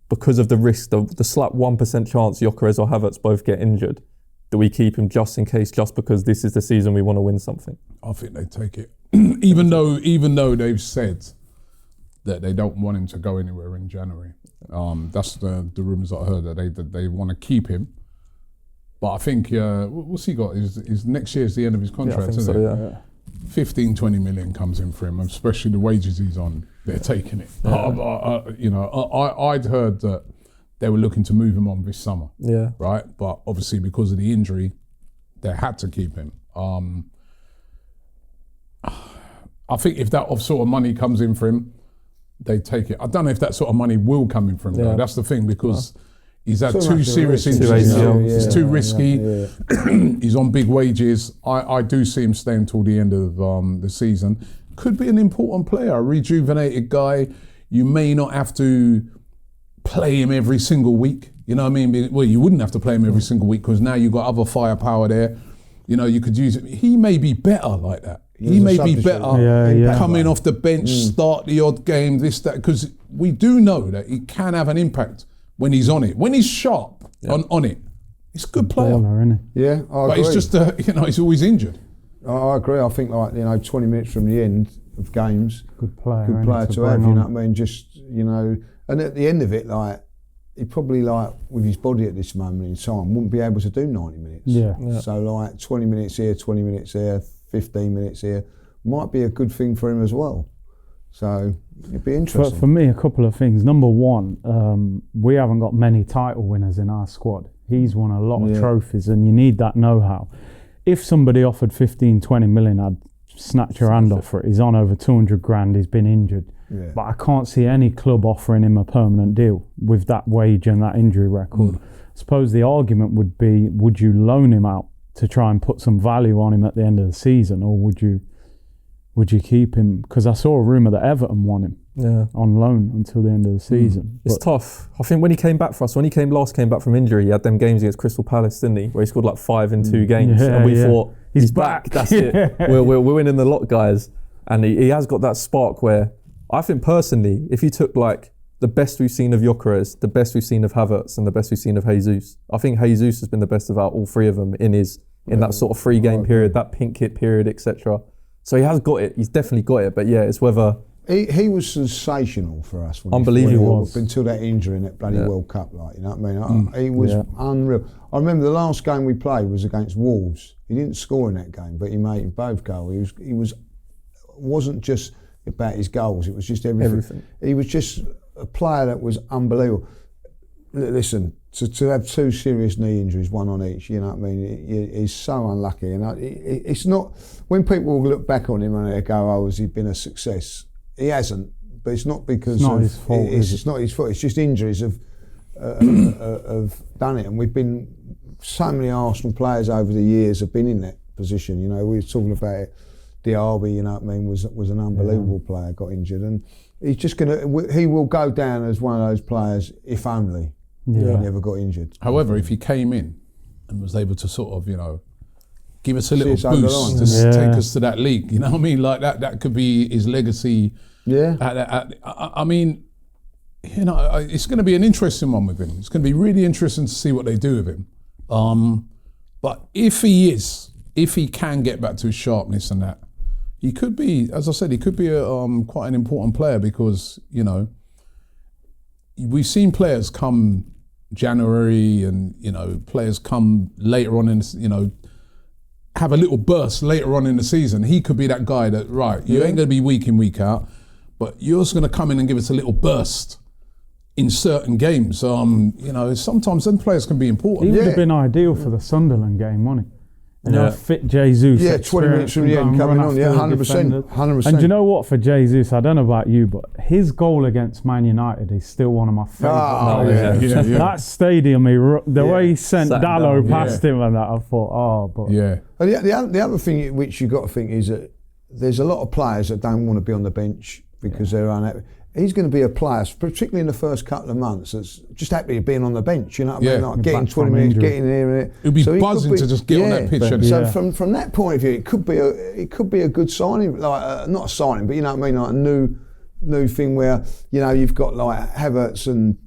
Speaker 4: because of the risk, the slight 1% chance Gyökeres or Havertz both get injured, do we keep him just in case, just because this is the season we want to win something?
Speaker 1: I think they take it, even though they've said that they don't want him to go anywhere in January. That's the rumours that I heard, that they want to keep him. But I think, what's he got? Is next year's the end of his contract, isn't it? 15, 20 million comes in for him, especially the wages he's on. They're taking it. I'd heard that they were looking to move him on this summer.
Speaker 4: Yeah.
Speaker 1: Right? But obviously because of the injury, they had to keep him. I think if that sort of money comes in for him, they take it. I don't know if that sort of money will come in for him though. That's the thing, because he's had 2 serious injuries. It's too risky. He's on big wages. I do see him staying till the end of the season. Could be an important player, a rejuvenated guy. You may not have to play him every single week. You know what I mean? Well, you wouldn't have to play him every single week because now you've got other firepower there. You could use it. He may be better like that. He may be better coming off the bench, start the odd game, this, that, because we do know that he can have an impact when he's on it. When he's sharp on it, he's a good player.
Speaker 2: Baller, isn't he?
Speaker 3: Yeah, I agree.
Speaker 1: But it's just, he's always injured.
Speaker 3: I agree. I think 20 minutes from the end of games,
Speaker 2: good player
Speaker 3: to have. You know what I mean? Just and at the end of it, he probably with his body at this moment in time wouldn't be able to do 90 minutes.
Speaker 2: Yeah.
Speaker 3: So 20 minutes here, 20 minutes there, 15 minutes here might be a good thing for him as well. So it'd be interesting.
Speaker 2: For me, a couple of things. Number one, we haven't got many title winners in our squad. He's won a lot of trophies, and you need that know-how. If somebody offered 15, 20 million, I'd snatch your hand off for it. He's on over 200 grand, he's been injured. Yeah. But I can't see any club offering him a permanent deal with that wage and that injury record. I suppose the argument would be, would you loan him out to try and put some value on him at the end of the season, or would you keep him? Because I saw a rumour that Everton want him on loan until the end of the season.
Speaker 4: It's tough. I think when he came back for us, when he came back from injury, he had them games against Crystal Palace, didn't he? Where he scored 5 in 2 games. And we thought, he's back. That's it. We're winning the lot, guys. And he has got that spark where, I think personally, if you took the best we've seen of Gyökeres, the best we've seen of Havertz, and the best we've seen of Jesus, I think Jesus has been the best of all 3 of them in that sort of 3-game period, that pink kit period, etc. So he has got it. He's definitely got it. But it's whether
Speaker 3: he was sensational for us.
Speaker 4: Unbelievable.
Speaker 3: Until that injury in that bloody World Cup, you know what I mean? He was unreal. I remember the last game we played was against Wolves. He didn't score in that game, but he made both goals. He wasn't just about his goals. It was just everything. He was just a player that was unbelievable. Listen, to have 2 serious knee injuries, 1 on each, you know what I mean? He's so unlucky. And it's not, when people look back on him and they go, has he been a success? He hasn't, but it's not because
Speaker 2: it's not his fault.
Speaker 3: It's not his fault. It's just injuries have done it, and we've been so many Arsenal players over the years have been in that position. You know, we were talking about it. Diaby, you know what I mean, was an unbelievable player, got injured, and he's just he will go down as one of those players if only he never got injured.
Speaker 1: However, if he came in and was able to sort of, you know, give us a little boost to take us to that league, you know what I mean, like that could be his legacy. Yeah. I mean, you know, it's going to be an interesting one with him. It's going to be really interesting to see what they do with him. But if he can get back to his sharpness and that, he could be, as I said, he could be quite an important player, because, you know, we've seen players come January and, you know, players come later on in, you know, have a little burst later on in the season. He could be that guy that, right, you ain't going to be week in, week out, but you're just going to come in and give us a little burst in certain games. You know, sometimes them players can be important.
Speaker 2: He would have been ideal for the Sunderland game, wouldn't he? You know, fit Jesus.
Speaker 3: Yeah, 20 minutes from the end coming on. Yeah, 100%. 100%.
Speaker 2: And you know what, for Jesus, I don't know about you, but his goal against Man United is still one of my favourites. That stadium, the way he sent Dallo past him and that, I thought,
Speaker 3: And the other thing which you've got to think is that there's a lot of players that don't want to be on the bench because they're unhappy. He's going to be a player, particularly in the first couple of months, that's just happy of being on the bench. You know what I mean? Like getting 20 minutes, getting there. And
Speaker 1: he'll be buzzing to just get on that pitch.
Speaker 3: So from that point of view, it could be a good signing, like not a signing, but you know what I mean, like a new thing where, you know, you've got like Havertz and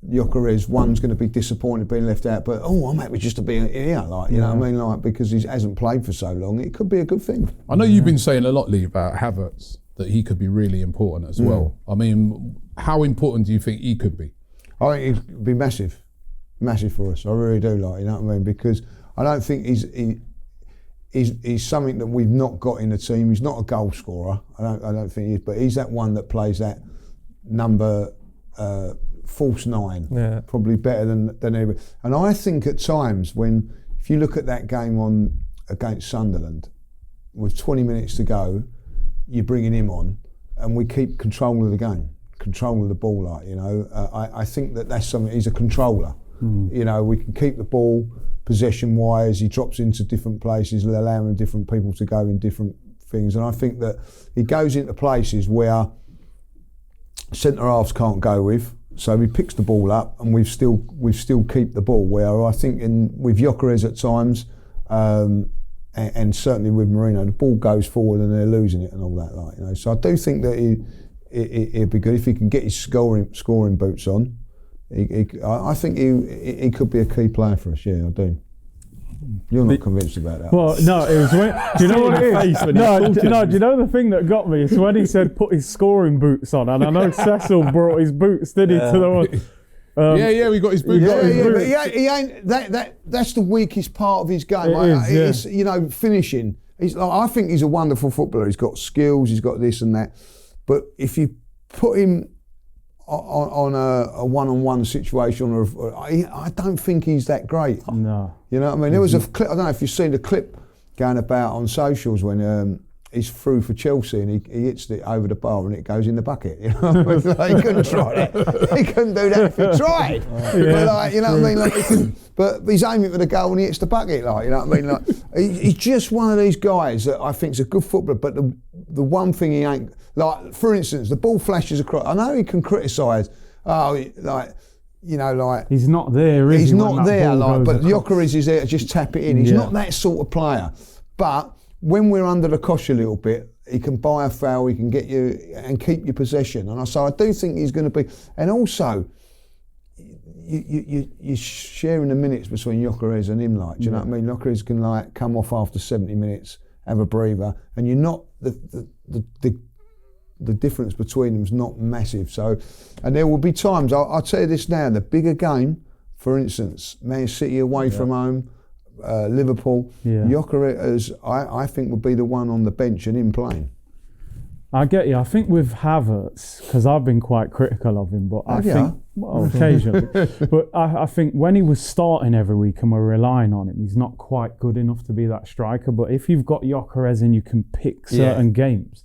Speaker 3: Gyökeres. One's going to be disappointed being left out, but I'm happy just to be here, like you know what I mean, like because he hasn't played for so long. It could be a good thing.
Speaker 1: I know you've been saying a lot, Lee, about Havertz, that he could be really important as well. I mean, how important do you think he could be?
Speaker 3: I think he'd be massive for us. I really do, like, you know what I mean? Because I don't think he's something that we've not got in the team. He's not a goal scorer. I don't think he is, but he's that one that plays that number false nine, probably better than anybody. And I think at times if you look at that game against Sunderland, with 20 minutes to go, you're bringing him on, and we keep control of the game, control of the ball. Like, you know, I think that's something. He's a controller. You know, we can keep the ball possession-wise. He drops into different places, allowing different people to go in different things. And I think that he goes into places where centre halves can't go with. So he picks the ball up, and we've still keep the ball. Where I think with Gyökeres at times. And certainly with Marino, the ball goes forward and they're losing it and all that, like, you know. So I do think that it'd be good if he can get his scoring boots on. I think he could be a key player for us. Yeah, I do. You're not convinced about that.
Speaker 2: Well, no, it was when. Do you know what it is? Do you know the thing that got me is when he said put his scoring boots on, and I know Cecil brought his boots, did he, to the one.
Speaker 1: We got his boots.
Speaker 3: But he ain't. That's the weakest part of his game. It's, you know, finishing. I think he's a wonderful footballer. He's got skills. He's got this and that. But if you put him on a one-on-one situation, I don't think he's that great.
Speaker 2: No.
Speaker 3: You know what I mean? There was a clip. I don't know if you've seen the clip going about on socials when. He's through for Chelsea and he hits it over the bar and it goes in the bucket. You know, he couldn't try that. He couldn't do that if he tried. But like, you know what I mean? Like, but he's aiming for the goal and he hits the bucket. Like, you know what I mean? Like, he's just one of these guys that I think is a good footballer. But the one thing he ain't, like, for instance, the ball flashes across. I know he can criticise. You know, like
Speaker 2: he's not there.
Speaker 3: He's not there. Like, but Gyökeres is there to just tap it in. He's not that sort of player. But when we're under the cosh a little bit, he can buy a foul, he can get you and keep your possession. And so I do think he's going to be. And also, you're sharing the minutes between Gyökeres and him. Like, do you know what I mean? Gyökeres can like come off after 70 minutes, have a breather, and you're not the difference between them is not massive. So, and there will be times. I'll tell you this now: the bigger game, for instance, Man City away from home. Liverpool, Gyökeres, I think would be the one on the bench and him playing.
Speaker 2: I get you. I think with Havertz, because I've been quite critical of him, but I think, well, occasionally, but I think when he was starting every week and we're relying on him, he's not quite good enough to be that striker. But if you've got Gyökeres and you can pick certain games,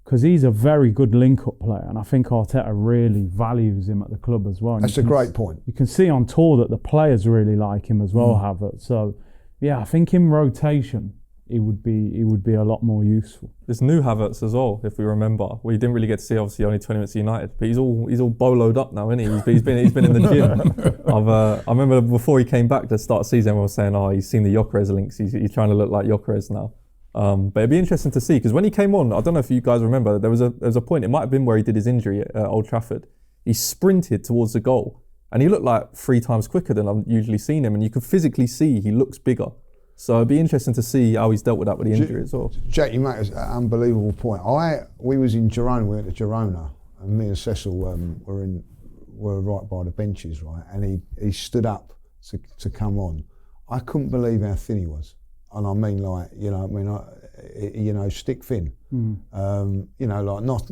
Speaker 2: because he's a very good link-up player, and I think Arteta really values him at the club as well. And
Speaker 3: that's a great point.
Speaker 2: You can see on tour that the players really like him as well, Havertz. So, yeah, I think in rotation, he would be a lot more useful.
Speaker 4: This new Havertz as well, if we remember, we didn't really get to see, obviously only 20 minutes at United, but he's all boloed up now, isn't he? He's been in the gym. I remember before he came back to start the season, everyone was saying, "Oh, he's seen the Gyökeres links. He's trying to look like Gyökeres now." But it'd be interesting to see, because when he came on, I don't know if you guys remember, there was a point, it might have been where he did his injury at Old Trafford. He sprinted towards the goal, and he looked like 3 times quicker than I've usually seen him, and you could physically see he looks bigger. So it'd be interesting to see how he's dealt with that with the injury as well.
Speaker 3: Jack, you make an unbelievable point. We was in Girona, we went to Girona, and me and Cecil were right by the benches, right, and he stood up to come on. I couldn't believe how thin he was. And I mean, like, you know, stick thin. You know, like not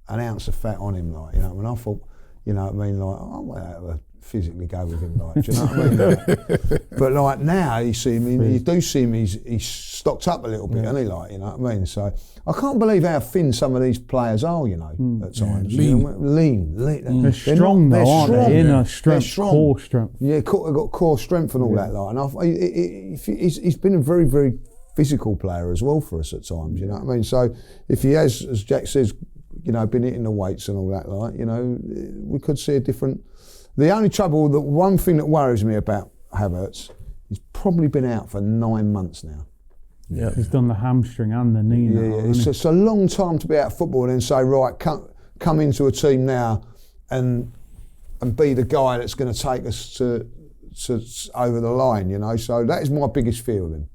Speaker 3: an ounce of fat on him, like, you know. And I thought, you know what I mean, like, I might have to physically go with him, like, do you know what I mean? Like, but like now, you see him, you do see him, he's stocked up a little bit, isn't he? Like, you know what I mean? So I can't believe how thin some of these players are, you know, at times.
Speaker 1: Lean.
Speaker 3: You know, lean.
Speaker 2: They're strong though, aren't they? Inner strength, core strength.
Speaker 3: Yeah, they've got core strength and all that, like. And he's been a very, very physical player as well for us at times, you know what I mean? So if he has, as Jack says, you know, been hitting the weights and all that, like, you know, we could see a different. The only trouble, the one thing that worries me about Havertz, he's probably been out for 9 months now.
Speaker 2: Yeah, he's done the hamstring and the knee now.
Speaker 3: Yeah, it's a long time to be out of football and then say, right, come into a team now and be the guy that's going to take us to over the line, you know. So that is my biggest fear with him.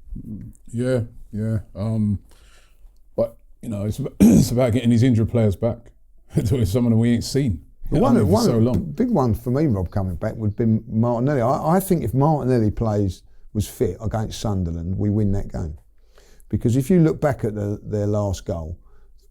Speaker 1: Yeah. But you know, it's about getting these injured players back. It's someone we ain't seen.
Speaker 3: The big one for me, Rob, coming back would be Martinelli. I think if Martinelli was fit against Sunderland, we win that game. Because if you look back at their last goal,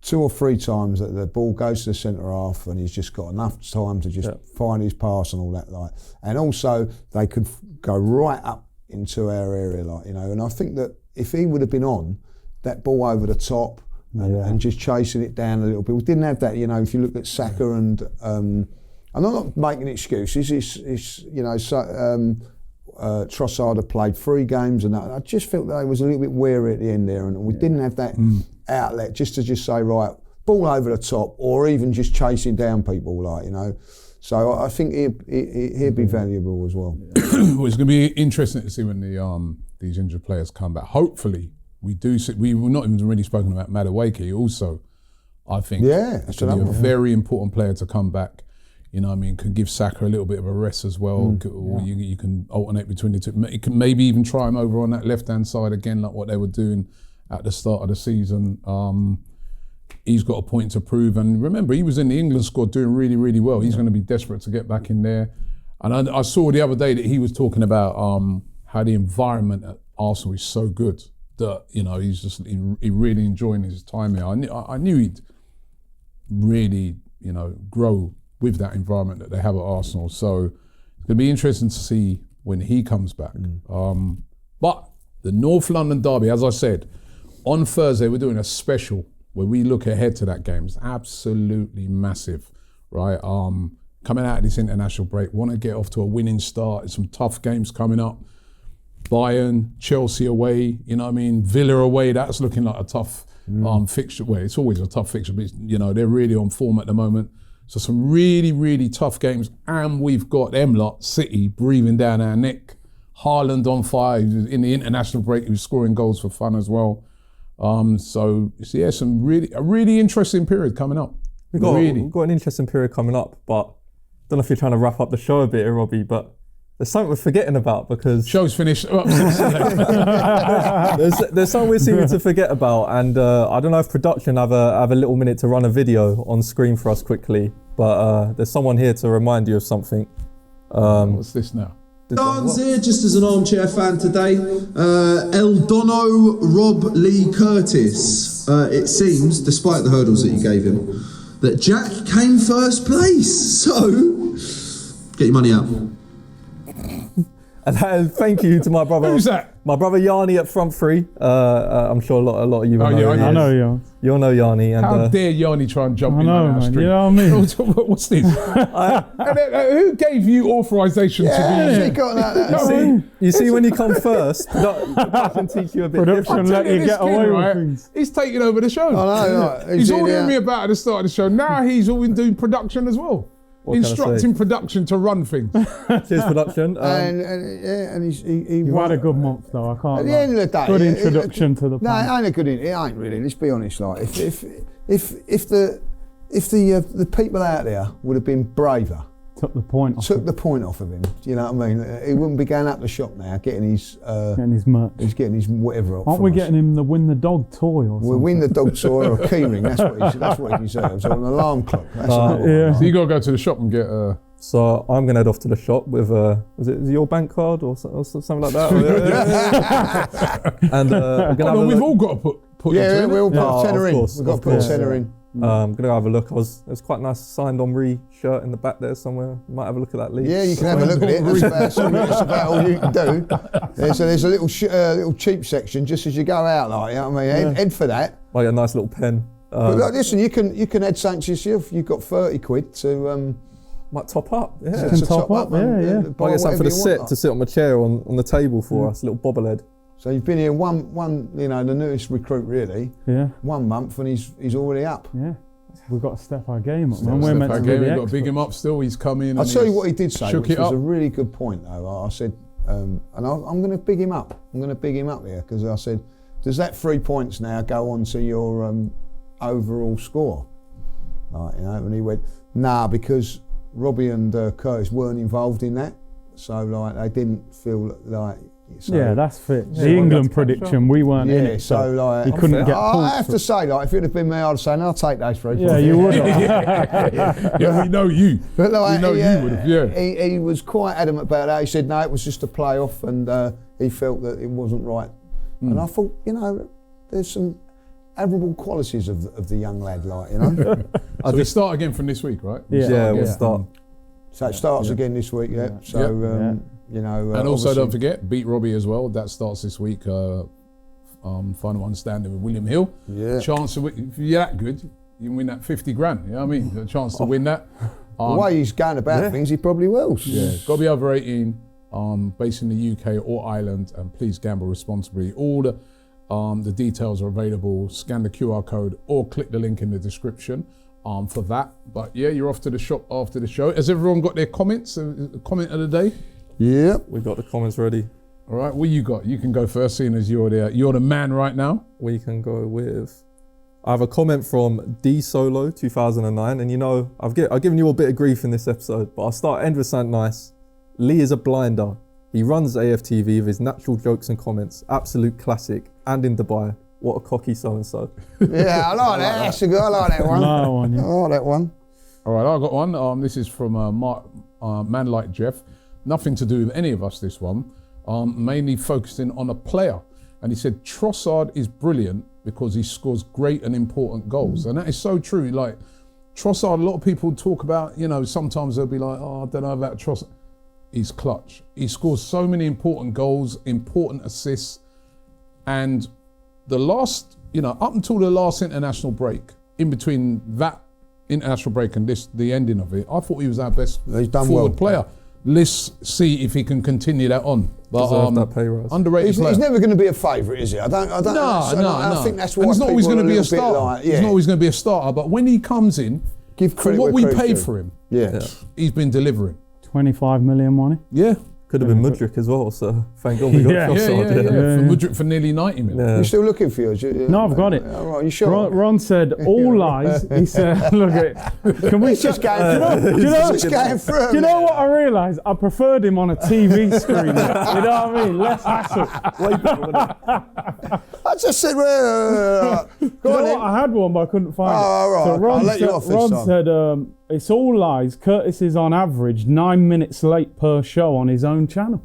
Speaker 3: 2 or 3 times that the ball goes to the centre half and he's just got enough time to just find his pass and all that, like. And also they could go right up into our area, like, you know. And I think that if he would have been on, that ball over the top, and just chasing it down a little bit. We didn't have that, you know. If you look at Saka and I'm not making excuses. It's you know, Trossard had played 3 games and that. I just felt that he was a little bit weary at the end there, and we didn't have that outlet just to say, right, ball over the top, or even just chasing down people, like, you know. So I think he'd be valuable as well.
Speaker 1: Well, it's going to be interesting to see when these injured players come back. Hopefully. We do see, we've not even really spoken about Madueke also. I think it's a very important player to come back. You know what I mean? Can give Saka a little bit of a rest as well. Or you can alternate between the two. You can maybe even try him over on that left-hand side again, like what they were doing at the start of the season. He's got a point to prove. And remember, he was in the England squad doing really, really well. He's going to be desperate to get back in there. And I saw the other day that he was talking about how the environment at Arsenal is so good. That, you know, he's just he really enjoying his time here. I knew he'd really, you know, grow with that environment that they have at Arsenal. So it's going to be interesting to see when he comes back. But the North London derby, as I said, on Thursday we're doing a special where we look ahead to that game. It's absolutely massive, right? Coming out of this international break, want to get off to a winning start. There's some tough games coming up. Bayern, Chelsea away, you know what I mean? Villa away, that's looking like a tough fixture. Well, it's always a tough fixture, but you know, they're really on form at the moment. So some really, really tough games. And we've got them lot, City, breathing down our neck. Haaland on fire, in the international break, he was scoring goals for fun as well. So yeah, a really interesting period coming up.
Speaker 4: We've got an interesting period coming up, but I don't know if you're trying to wrap up the show a bit here, Robbie, but there's something we're forgetting about because...
Speaker 1: Show's finished.
Speaker 4: there's something we're seeming to forget about, and I don't know if production have a little minute to run a video on screen for us quickly, but there's someone here to remind you of something.
Speaker 1: What's this now?
Speaker 5: Dan's here, just as an armchair fan today. El Dono Rob Lee Curtis. It seems, despite the hurdles that you gave him, that Jack came first place. So, get your money out.
Speaker 4: And thank you to my brother.
Speaker 1: Who's that?
Speaker 4: My brother Yanni at front 3. I'm sure a lot of you.
Speaker 2: I know you.
Speaker 4: You'll know Yanni. And,
Speaker 1: How dare Yanni try and jump
Speaker 2: I
Speaker 1: in
Speaker 2: know,
Speaker 1: on our
Speaker 2: man.
Speaker 1: stream?
Speaker 2: You know what I mean?
Speaker 1: What's this? Who gave you authorization to be
Speaker 3: she
Speaker 1: here?
Speaker 3: got that.
Speaker 4: you see, when you come first, production teach you a bit
Speaker 2: Production
Speaker 4: different.
Speaker 2: let you
Speaker 1: This
Speaker 2: get
Speaker 1: kid,
Speaker 2: away
Speaker 1: right,
Speaker 2: with things.
Speaker 1: He's taking over the show.
Speaker 3: I know.
Speaker 1: He's ordering me about at the start of the show. Now he's all doing production as well.
Speaker 4: What can I say?
Speaker 1: Instructing production to run things.
Speaker 4: Cheers, production.
Speaker 3: And he
Speaker 2: You've had a good month though. I can't.
Speaker 3: At the
Speaker 2: lie.
Speaker 3: end of the day,
Speaker 2: Good introduction to the.
Speaker 3: No, it ain't a good. It ain't really. Let's be honest. Like, if the people out there would have been braver,
Speaker 2: Took the point off.
Speaker 3: took the point off of him. Do you know what I mean? He wouldn't be going up the shop now, getting his
Speaker 2: merch.
Speaker 3: he's getting his whatever.
Speaker 2: Aren't we getting him the win the dog toy or something?
Speaker 3: We'll win the dog toy or a key ring. That's what he deserves. Or an alarm clock. That's what
Speaker 2: yeah.
Speaker 1: So you got to go to the shop and get.
Speaker 4: So I'm gonna head off to the shop with was it your bank card or something like that? And we're gonna have a
Speaker 1: we've
Speaker 4: look.
Speaker 1: all got to put
Speaker 3: Yeah,
Speaker 1: into it.
Speaker 3: we'll put
Speaker 4: Yeah,
Speaker 3: a tenner
Speaker 4: of
Speaker 3: in.
Speaker 4: course,
Speaker 3: We've got
Speaker 4: of
Speaker 3: to put a
Speaker 4: course.
Speaker 3: tenner in.
Speaker 4: Gonna go have a look. There's quite a nice signed Henri shirt in the back there somewhere. Might have a look at that, Lee.
Speaker 3: Yeah, you can have a look at it. That's about all you can do. There's a little cheap section just as you go out, like, you know what I mean? Head for that.
Speaker 4: Might get a nice little pen.
Speaker 3: But look, listen, you can add something to yourself. You've got 30 quid to
Speaker 4: Might top up. Yeah.
Speaker 3: to
Speaker 2: top up, yeah.
Speaker 3: buy
Speaker 4: Might get something for the
Speaker 3: whatever you
Speaker 4: set
Speaker 3: want,
Speaker 4: to sit on my chair on the table for us. A little bobblehead.
Speaker 3: So you've been here one, the newest recruit really.
Speaker 2: Yeah,
Speaker 3: 1 month and he's already up.
Speaker 2: yeah. We've got to step our game up, man.
Speaker 1: Step
Speaker 2: We're meant to be
Speaker 1: We've
Speaker 2: the
Speaker 1: got to big
Speaker 2: experts.
Speaker 1: him up still. He's come in.
Speaker 3: I'll
Speaker 1: and
Speaker 3: tell you
Speaker 1: he's
Speaker 3: what he did say,
Speaker 1: shook
Speaker 3: which
Speaker 1: it
Speaker 3: was
Speaker 1: up.
Speaker 3: a really good point though. I said, and I'm going to big him up. I'm going to big him up here because I said, does that 3 points now go on to your overall score? Like, you know, and he went, nah, because Robbie and Curtis weren't involved in that, so like they didn't feel like. So,
Speaker 2: Yeah, that's fit.
Speaker 4: Yeah,
Speaker 2: The
Speaker 4: well,
Speaker 2: England
Speaker 4: that's pressure.
Speaker 2: prediction, we weren't in
Speaker 3: yeah.
Speaker 2: it,
Speaker 3: So like,
Speaker 2: he couldn't get pulled.
Speaker 3: I have
Speaker 2: for
Speaker 3: to
Speaker 2: it.
Speaker 3: say, like, if it had been me, I'd have said, I'll take those 3 points.
Speaker 2: Yeah, you would have.
Speaker 1: Yeah, we know you.
Speaker 3: But like,
Speaker 1: we know you would have. Yeah.
Speaker 3: He was quite adamant about that. He said, no, it was just a playoff, and he felt that it wasn't right. And I thought, there's some admirable qualities of the young lad, like,
Speaker 1: So we start again from this week, right?
Speaker 2: Yeah.
Speaker 4: We'll start.
Speaker 3: So it starts again this week, yeah. So,
Speaker 1: And also don't forget, beat Robbie as well. That starts this week. Final one standing with William Hill.
Speaker 3: Yeah.
Speaker 1: Chance to win, if you're that good, you can win that 50 grand. You know what I mean? A chance to win that.
Speaker 3: The way he's going about things, he probably will.
Speaker 1: Yeah, got to be over 18, based in the UK or Ireland, and please gamble responsibly. All the details are available. Scan the QR code or click the link in the description for that. But yeah, you're off to the shop after the show. Has everyone got their comments? Comment of the day?
Speaker 3: Yeah.
Speaker 4: We've got the comments ready.
Speaker 1: All right, what you got? You can go first, seeing as you're the man right now.
Speaker 4: We can go with. I have a comment from D Solo 2009, and I've given you a bit of grief in this episode, but I'll end with something nice. Lee is a blinder. He runs AFTV with his natural jokes and comments. Absolute classic. And in Dubai. What a cocky so-and-so.
Speaker 3: Yeah, I like that. That's a good. I like that one.
Speaker 2: No one, yeah.
Speaker 3: I like that one.
Speaker 1: All right, I got one. This is from Man Like Jeff. Nothing to do with any of us, this one. Mainly focusing on a player. And he said, Trossard is brilliant because he scores great and important goals. And that is so true. Like, Trossard, a lot of people talk about, sometimes they'll be like, oh, I don't know about Trossard. He's clutch. He scores so many important goals, important assists. And the last, up until the last international break, in between that international break and the ending of it, I thought he was our best forward player. Let's see if he can continue that on. But
Speaker 4: that pay rise.
Speaker 1: Underrated player.
Speaker 3: He's never going to be a favourite, is he? I think that's what
Speaker 1: he's not always going to be a
Speaker 3: starter.
Speaker 1: starter. He's not always going to be a starter. But when he comes in,
Speaker 3: Give
Speaker 1: for
Speaker 3: credit
Speaker 1: what
Speaker 3: where
Speaker 1: we
Speaker 3: credit's
Speaker 1: paid
Speaker 3: due.
Speaker 1: for him,
Speaker 3: Yeah.
Speaker 1: he's been delivering.
Speaker 2: 25 million money.
Speaker 1: Yeah.
Speaker 4: Could have been Mudryk as well, so thank God we got
Speaker 2: Yeah.
Speaker 4: Trossard.
Speaker 1: For Mudryk for nearly 90 million.
Speaker 4: Yeah.
Speaker 3: You're still looking for yours?
Speaker 2: No, I've got it.
Speaker 3: All right, you sure?
Speaker 2: Ron said all lies. He said, "Look at it. Can we
Speaker 3: He's just going through.
Speaker 2: Do you know what I realised? I preferred him on a TV screen. You know what I mean? Less hassle.
Speaker 4: Way better, wasn't it?
Speaker 3: I just said,
Speaker 2: You know what? I had one, but I couldn't find it.
Speaker 3: all right.
Speaker 2: So Ron
Speaker 3: I'll let you off this
Speaker 2: Ron
Speaker 3: time.
Speaker 2: said, it's all lies. Curtis is on average 9 minutes late per show on his own channel.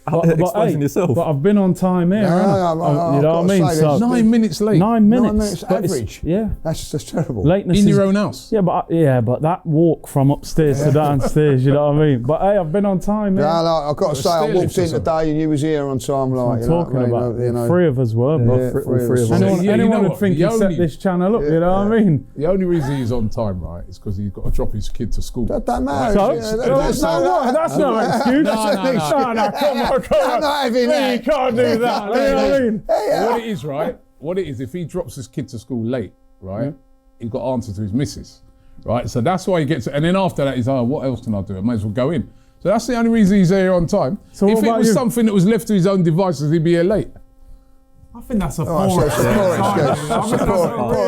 Speaker 4: exposing yourself.
Speaker 2: But I've been on time here.
Speaker 3: No,
Speaker 2: you know what I mean?
Speaker 3: So
Speaker 1: 9 minutes late.
Speaker 2: 9 minutes.
Speaker 3: 9 minutes
Speaker 2: but
Speaker 3: average.
Speaker 2: Yeah.
Speaker 3: That's terrible.
Speaker 2: Lateness
Speaker 1: In
Speaker 2: is,
Speaker 1: your own house.
Speaker 2: Yeah, but that walk from upstairs to downstairs, you know what I mean? But hey, I've been on time here.
Speaker 3: Yeah, I've got to say, I walked in today and you was here on time. Like,
Speaker 2: I'm talking about
Speaker 3: you know.
Speaker 2: 3 of us were, but
Speaker 3: three of us.
Speaker 2: anyone would think he set this channel up, you know what I mean?
Speaker 1: The only reason he's on time, right, is because he's got to drop his kid to school.
Speaker 3: That don't matter.
Speaker 2: That's no excuse. No, come on.
Speaker 3: I'm not having that.
Speaker 2: You can't do that. You know what I mean?
Speaker 1: What it is, right? What it is, if he drops his kid to school late, right, he's got to answer to his missus, right? So that's why he gets. And then after that, he's like, what else can I do? I might as well go in. So that's the only reason he's here on time.
Speaker 2: So
Speaker 1: if it was
Speaker 2: you?
Speaker 1: something that was left to his own devices, he'd be here late.
Speaker 2: I think that's a
Speaker 3: poor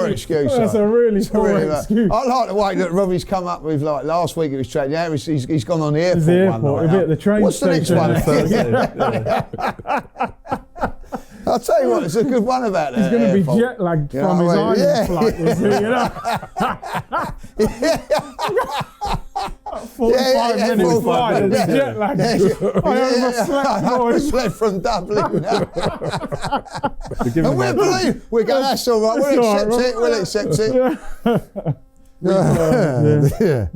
Speaker 3: excuse.
Speaker 2: That's a really poor excuse.
Speaker 3: I like the way that Robbie's come up with, like, last week he was training. Yeah, he's gone on the airport one night.
Speaker 2: He'll be at the train
Speaker 3: What's
Speaker 2: station.
Speaker 3: the next one? I'll tell you what, it's a good one about that.
Speaker 2: He's going to be jet lagged from his island flight, you know? 45 minutes flight, and jet lagged. I
Speaker 3: overslept from Dublin. And we're going, that's all right, we'll accept it. Yeah.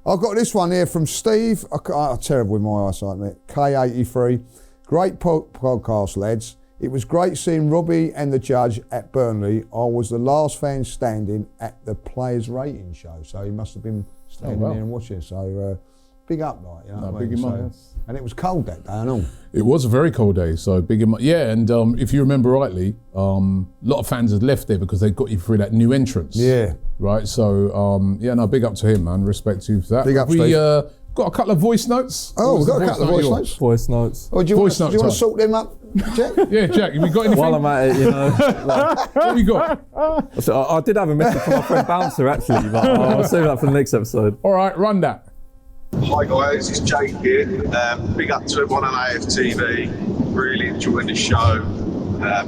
Speaker 3: I've got this one here from Steve. I'm terrible with my eyesight, mate. K83. Great podcast, lads. It was great seeing Robbie and the judge at Burnley. I was the last fan standing at the players' rating show, so he must have been standing there and watching. So big up, like, you know.
Speaker 1: Big him up.
Speaker 3: And it was cold that day and all.
Speaker 1: It was a very cold day, so big him up. Yeah, and if you remember rightly, a lot of fans had left there because they got you through that new entrance.
Speaker 3: Yeah.
Speaker 1: Right. So big up to him, man. Respect to you for that.
Speaker 3: Big up, Steve.
Speaker 1: Got a couple of voice notes.
Speaker 3: Oh, we've got a couple of voice notes.
Speaker 4: Voice notes.
Speaker 3: Oh, do you want to sort them up, Jack?
Speaker 1: Yeah, Jack, have we got anything?
Speaker 4: While I'm at it, you know.
Speaker 1: What have you got?
Speaker 4: So I did have a message from my friend Bouncer, actually, but I'll save that for the next episode.
Speaker 1: All right, run that.
Speaker 6: Hi guys, it's Jake here. Big up to everyone on AFTV. Really enjoying the show.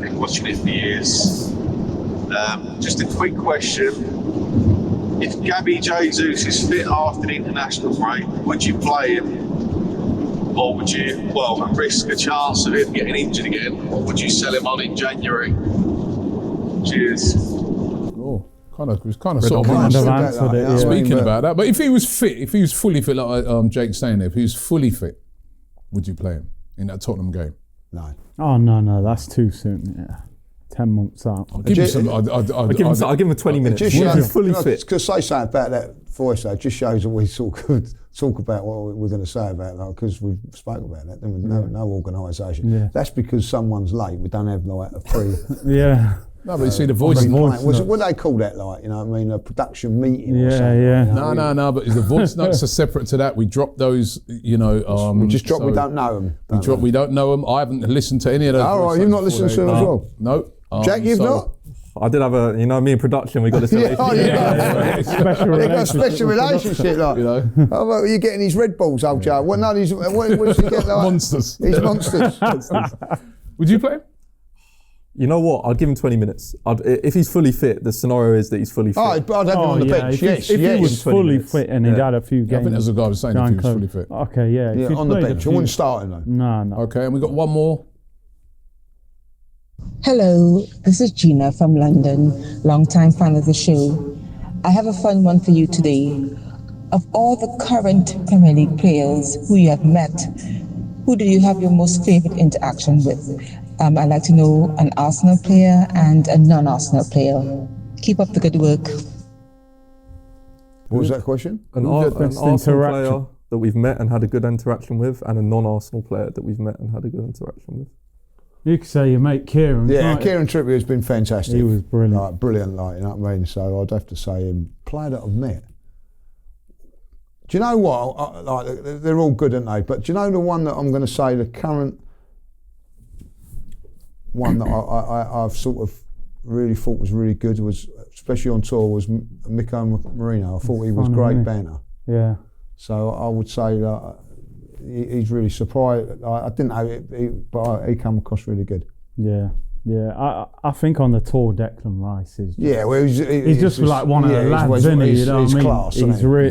Speaker 6: Been watching it for years. Just a quick question. If Gabby Jesus is fit after the international break, would you play him? Or would you, risk a chance of him getting injured again? Or would you sell him on in January? Cheers.
Speaker 1: Oh, sort of
Speaker 2: answered it.
Speaker 1: Speaking about that, but if he was fit, if he was fully fit, like Jake's saying there, if he was fully fit, would you play him in that Tottenham game?
Speaker 3: No.
Speaker 2: Oh, no, that's too soon. Yeah. 10 months out.
Speaker 1: I'll give him a 20 minutes.
Speaker 3: Just
Speaker 1: fully fit.
Speaker 3: Because say something about that voice, though, just shows that we sort of talk about what we're going to say about that, because we've spoken about that. There was no organisation.
Speaker 2: Yeah.
Speaker 3: That's because someone's late. We don't have like a pre.
Speaker 2: Yeah.
Speaker 1: No, but you see the voice.
Speaker 3: What do they call that? Like, you know what I mean? A production meeting or something.
Speaker 2: Yeah.
Speaker 3: You know
Speaker 1: No. But the voice notes are separate to that. We drop those, you know.
Speaker 3: We just drop. We don't know them.
Speaker 1: We don't know them. I haven't listened to any of those.
Speaker 3: Oh, right, you've not listened to them as well.
Speaker 1: No.
Speaker 3: Jack, you've not.
Speaker 4: I did have me in production. We got this.
Speaker 3: They've got a special relationship, like.
Speaker 1: You know.
Speaker 3: Oh, well, you're getting these Red Bulls, old Joe. Well, no, these. What does he get? Like?
Speaker 1: Monsters.
Speaker 3: These monsters.
Speaker 1: Would you play him?
Speaker 4: You know what? I'd give him 20 minutes. If he's fully fit, the scenario is that he's fully fit.
Speaker 3: Oh, I'd have him on the bench.
Speaker 2: If he was fully fit and he'd had a few games.
Speaker 1: I think that's what I was saying, if he was fully fit.
Speaker 2: Okay, yeah.
Speaker 3: On the bench. I wouldn't start him, though.
Speaker 2: No.
Speaker 1: Okay, and we got one more.
Speaker 7: Hello, this is Gina from London, long-time fan of the show. I have a fun one for you today. Of all the current Premier League players who you have met, who do you have your most favourite interaction with? I'd like to know an Arsenal player and a non-Arsenal player. Keep up the good work.
Speaker 3: What was that question?
Speaker 4: An Arsenal player that we've met and had a good interaction with, and a non-Arsenal player that we've met and had a good interaction with.
Speaker 2: You could say your mate Kieran.
Speaker 3: Yeah, Kieran Trippier has been fantastic.
Speaker 2: He was brilliant.
Speaker 3: Like, brilliant, like, you know what I mean? So I'd have to say him. Player that I've met. Do you know what? They're all good, aren't they? But do you know the one that I'm going to say, the current one that I've sort of really thought was really good, was, especially on tour, was Miko Marino. I thought he was great banter.
Speaker 2: Yeah.
Speaker 3: So I would say that he's really surprised. I didn't know it, but he come across really good.
Speaker 2: Yeah. I think on the tour, Declan Rice is.
Speaker 3: Yeah, well,
Speaker 2: he's just like one of the lads, isn't he? You know what I mean?
Speaker 3: Class,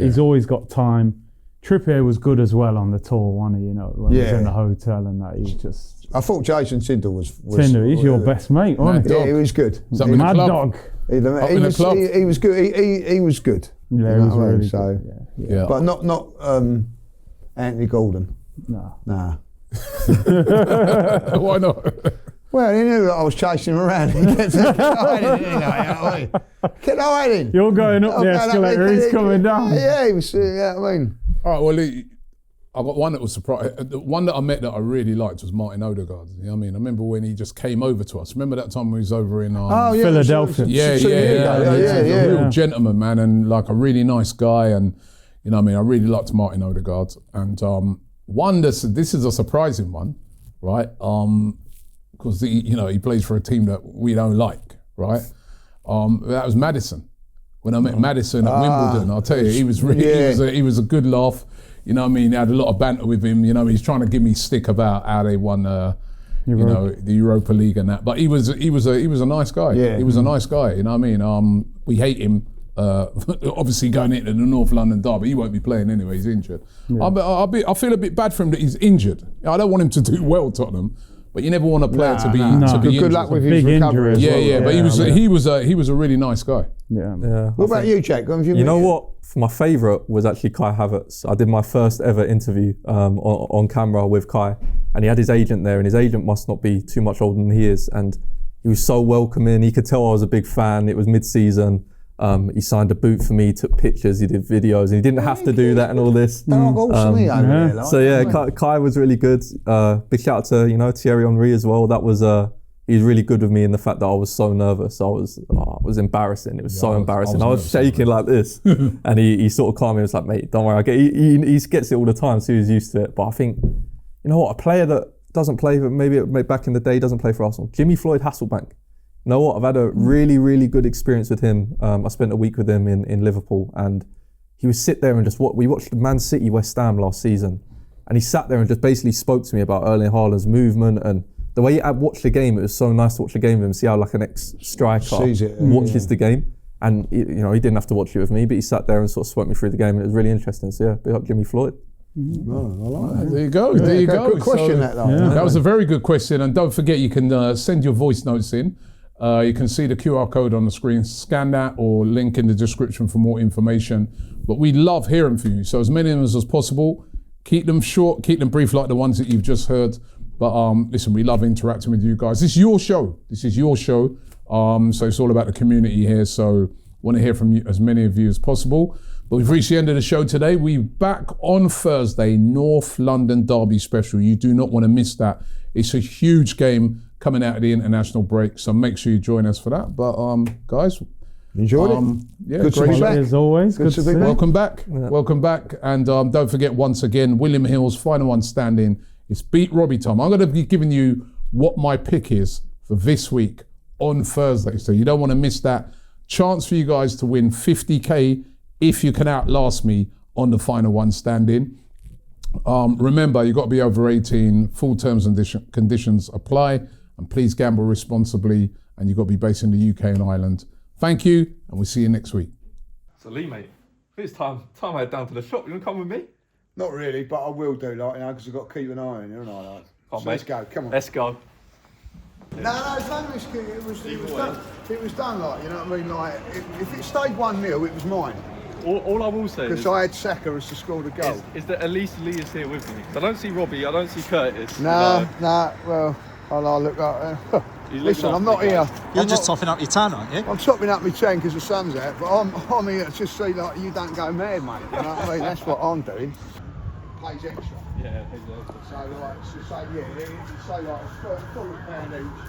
Speaker 2: he's always got time. Trippier was good as well on the tour, wasn't he? You know, when he was
Speaker 3: Yeah.
Speaker 2: in the hotel and that, he was just...
Speaker 3: I thought Jason Tindall was
Speaker 2: Tinder, he's your best mate, wasn't he?
Speaker 3: Yeah, he was good.
Speaker 1: Is that in the
Speaker 2: Mad
Speaker 1: club?
Speaker 2: dog.
Speaker 3: He
Speaker 1: in the club?
Speaker 3: was good. He was good.
Speaker 2: Yeah,
Speaker 3: You
Speaker 2: he
Speaker 3: know
Speaker 2: was
Speaker 3: what I mean?
Speaker 2: really
Speaker 3: So,
Speaker 2: good. Yeah.
Speaker 1: Yeah.
Speaker 3: but not Anthony Gordon.
Speaker 2: No.
Speaker 3: Nah.
Speaker 1: Why not?
Speaker 3: Well, he knew that I was chasing him around. He kept hiding, you know what I mean? Kept hiding.
Speaker 2: You're going up the escalator, he's coming down.
Speaker 3: Yeah, he was. Yeah, I mean.
Speaker 1: All right, well, I got one that was surprised. The one that I met that I really liked was Martin Odegaard. You know what I mean? I remember when he just came over to us. Remember that time we was over in
Speaker 2: Philadelphia.
Speaker 1: Yeah.
Speaker 3: He's
Speaker 1: A real gentleman, man, and like a really nice guy. And you know what I mean? I really liked Martin Odegaard. And this is a surprising one, right? Because he plays for a team that we don't like, right? That was Maddison. When I met Maddison at Wimbledon, I'll tell you, he was really he was a good laugh. You know what I mean? I had a lot of banter with him. You know, he's trying to give me stick about how they won the Europa League and that. But he was a nice guy.
Speaker 3: Yeah.
Speaker 1: He was a nice guy. You know what I mean? We hate him. Obviously going into the North London derby, he won't be playing anyway. He's injured.
Speaker 2: Yeah.
Speaker 1: I feel a bit bad for him that he's injured. I don't want him to do well, Tottenham. But you never want a player to be injured.
Speaker 3: Good luck with his recovery.
Speaker 1: But he was a really nice guy.
Speaker 2: Yeah.
Speaker 3: What about you, Jack?
Speaker 4: You know what? My favourite was actually Kai Havertz. I did my first ever interview on camera with Kai, and he had his agent there, and his agent must not be too much older than he is, and he was so welcoming. He could tell I was a big fan. It was mid-season. He signed a boot for me, took pictures, he did videos, and he didn't have to do that and all this. Kai was really good. Big shout out to Thierry Henry as well. That was he was really good with me in the fact that I was so nervous. It was embarrassing. It was so embarrassing. I was shaking like this, and he sort of calmed me. He was like, "Mate, don't worry. He gets it all the time, so he's used to it." But I think, you know what, a player that doesn't play, but maybe back in the day doesn't play for Arsenal. Jimmy Floyd Hasselbank. You know what? I've had a really, really good experience with him. I spent a week with him in Liverpool, and he would sit there and we watched Man City West Ham last season, and he sat there and just basically spoke to me about Erling Haaland's movement and the way I watched the game. It was so nice to watch the game with him, see how like an ex-striker watches the game. And he didn't have to watch it with me, but he sat there and sort of spoke me through the game, and it was really interesting. So yeah, big up Jimmy Floyd.
Speaker 3: Oh, I like that.
Speaker 1: There you go. There you go.
Speaker 3: Good question, that
Speaker 1: was a very good question. And don't forget, you can send your voice notes in. You can see the QR code on the screen. Scan that or link in the description for more information. But we love hearing from you. So as many of us as possible. Keep them short, keep them brief like the ones that you've just heard. But listen, we love interacting with you guys. This is your show. So it's all about the community here. So want to hear from you, as many of you as possible. But we've reached the end of the show today. We're back on Thursday, North London Derby special. You do not want to miss that. It's a huge game coming out of the international break. So make sure you join us for that. But guys,
Speaker 3: enjoyed it.
Speaker 1: Yeah,
Speaker 2: good
Speaker 1: great
Speaker 2: to be back. As always, good to be back.
Speaker 1: Welcome back. Yeah. Welcome back. And don't forget, once again, William Hill's final one standing. It's Beat Robbie time. I'm going to be giving you what my pick is for this week on Thursday. So you don't want to miss that. Chance for you guys to win 50k if you can outlast me on the final one standing. Remember, you've got to be over 18. Full terms and conditions apply. And please gamble responsibly. And you've got to be based in the UK and Ireland. Thank you, and we'll see you next week.
Speaker 4: So Lee, mate, it's time I head down to the shop. You want to come with me?
Speaker 3: Not really, but I will do, because I've got to keep an eye on you, haven't I? Let's go, come on.
Speaker 4: Let's go.
Speaker 3: No, it's no risk. It was done, you know what I mean? Like, if it stayed 1-0, it was mine.
Speaker 4: All I will say is...
Speaker 3: Because I had Saka as to score the goal.
Speaker 4: Is that at least Lee is here with me. I don't see Robbie, I don't see Curtis.
Speaker 3: Well, I'll look up. Listen, I'm not here.
Speaker 8: You're just topping up your tan, aren't you?
Speaker 3: I'm topping up my tan because the sun's out, but I'm here to just see like you don't go mad, mate. You know what I mean? That's what I'm doing. Pays extra.
Speaker 4: Yeah, pays extra.
Speaker 3: So like, say like £40 each.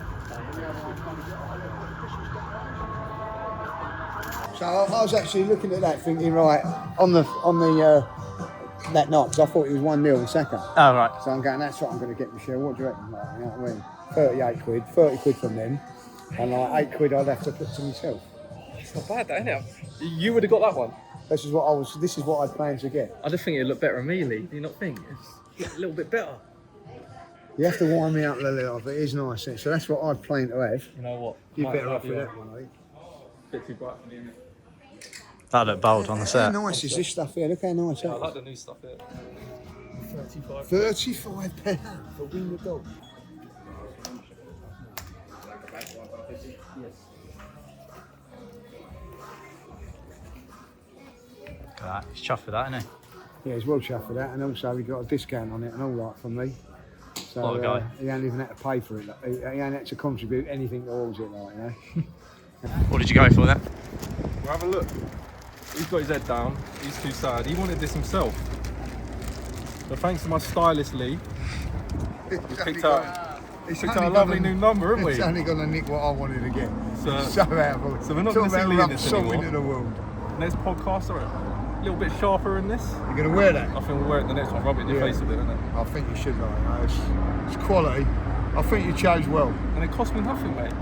Speaker 3: So I was actually looking at that, thinking right on the that night because I thought it was 1-0 in Saka.
Speaker 8: Oh right.
Speaker 3: So I'm going. That's what I'm going to get, Michelle. What do you reckon? Like, you know what I mean? 38 quid, 30 quid from them, and like 8 quid I'd have to put to myself.
Speaker 4: It's not bad, that, innit? You would have got that one.
Speaker 3: This is what I planned to get.
Speaker 4: I just think it'd look better on me, Lee. Do you not think? It's a little bit better.
Speaker 3: You have to wind me up a little, but it is nice. So that's what I'd planned to have.
Speaker 4: You know what?
Speaker 3: You're better off with that one, I think.
Speaker 4: Bit too bright for me, innit?
Speaker 8: That looked bold on the set.
Speaker 3: How nice is this stuff here? Look how nice
Speaker 4: I like the new stuff here. 35.
Speaker 3: £35 for Win the Dog.
Speaker 8: Look at that. He's chuffed with that, isn't he?
Speaker 3: Yeah, he's well chuffed for that, and also he got a discount on it and all that from me. So
Speaker 8: What a guy.
Speaker 3: he ain't even had to pay for it. Like, he ain't had to contribute anything towards it, like, you know.
Speaker 8: What did you go for then?
Speaker 4: Well, have a look. He's got his head down. He's too sad. He wanted this himself. So thanks to my stylist Lee, we picked out a lovely new number, haven't we?
Speaker 3: It's only going to nick what I wanted to get.
Speaker 4: So we're not going to see Lee in this anymore.
Speaker 3: Into the world.
Speaker 4: Next podcast, are a little bit sharper in this.
Speaker 3: You're going to wear that?
Speaker 4: I think we'll wear it in the next one. Rub it in your face a bit, isn't it?
Speaker 3: I think you should, like, you know, it's quality. I think you chose well.
Speaker 4: And it cost me nothing, mate.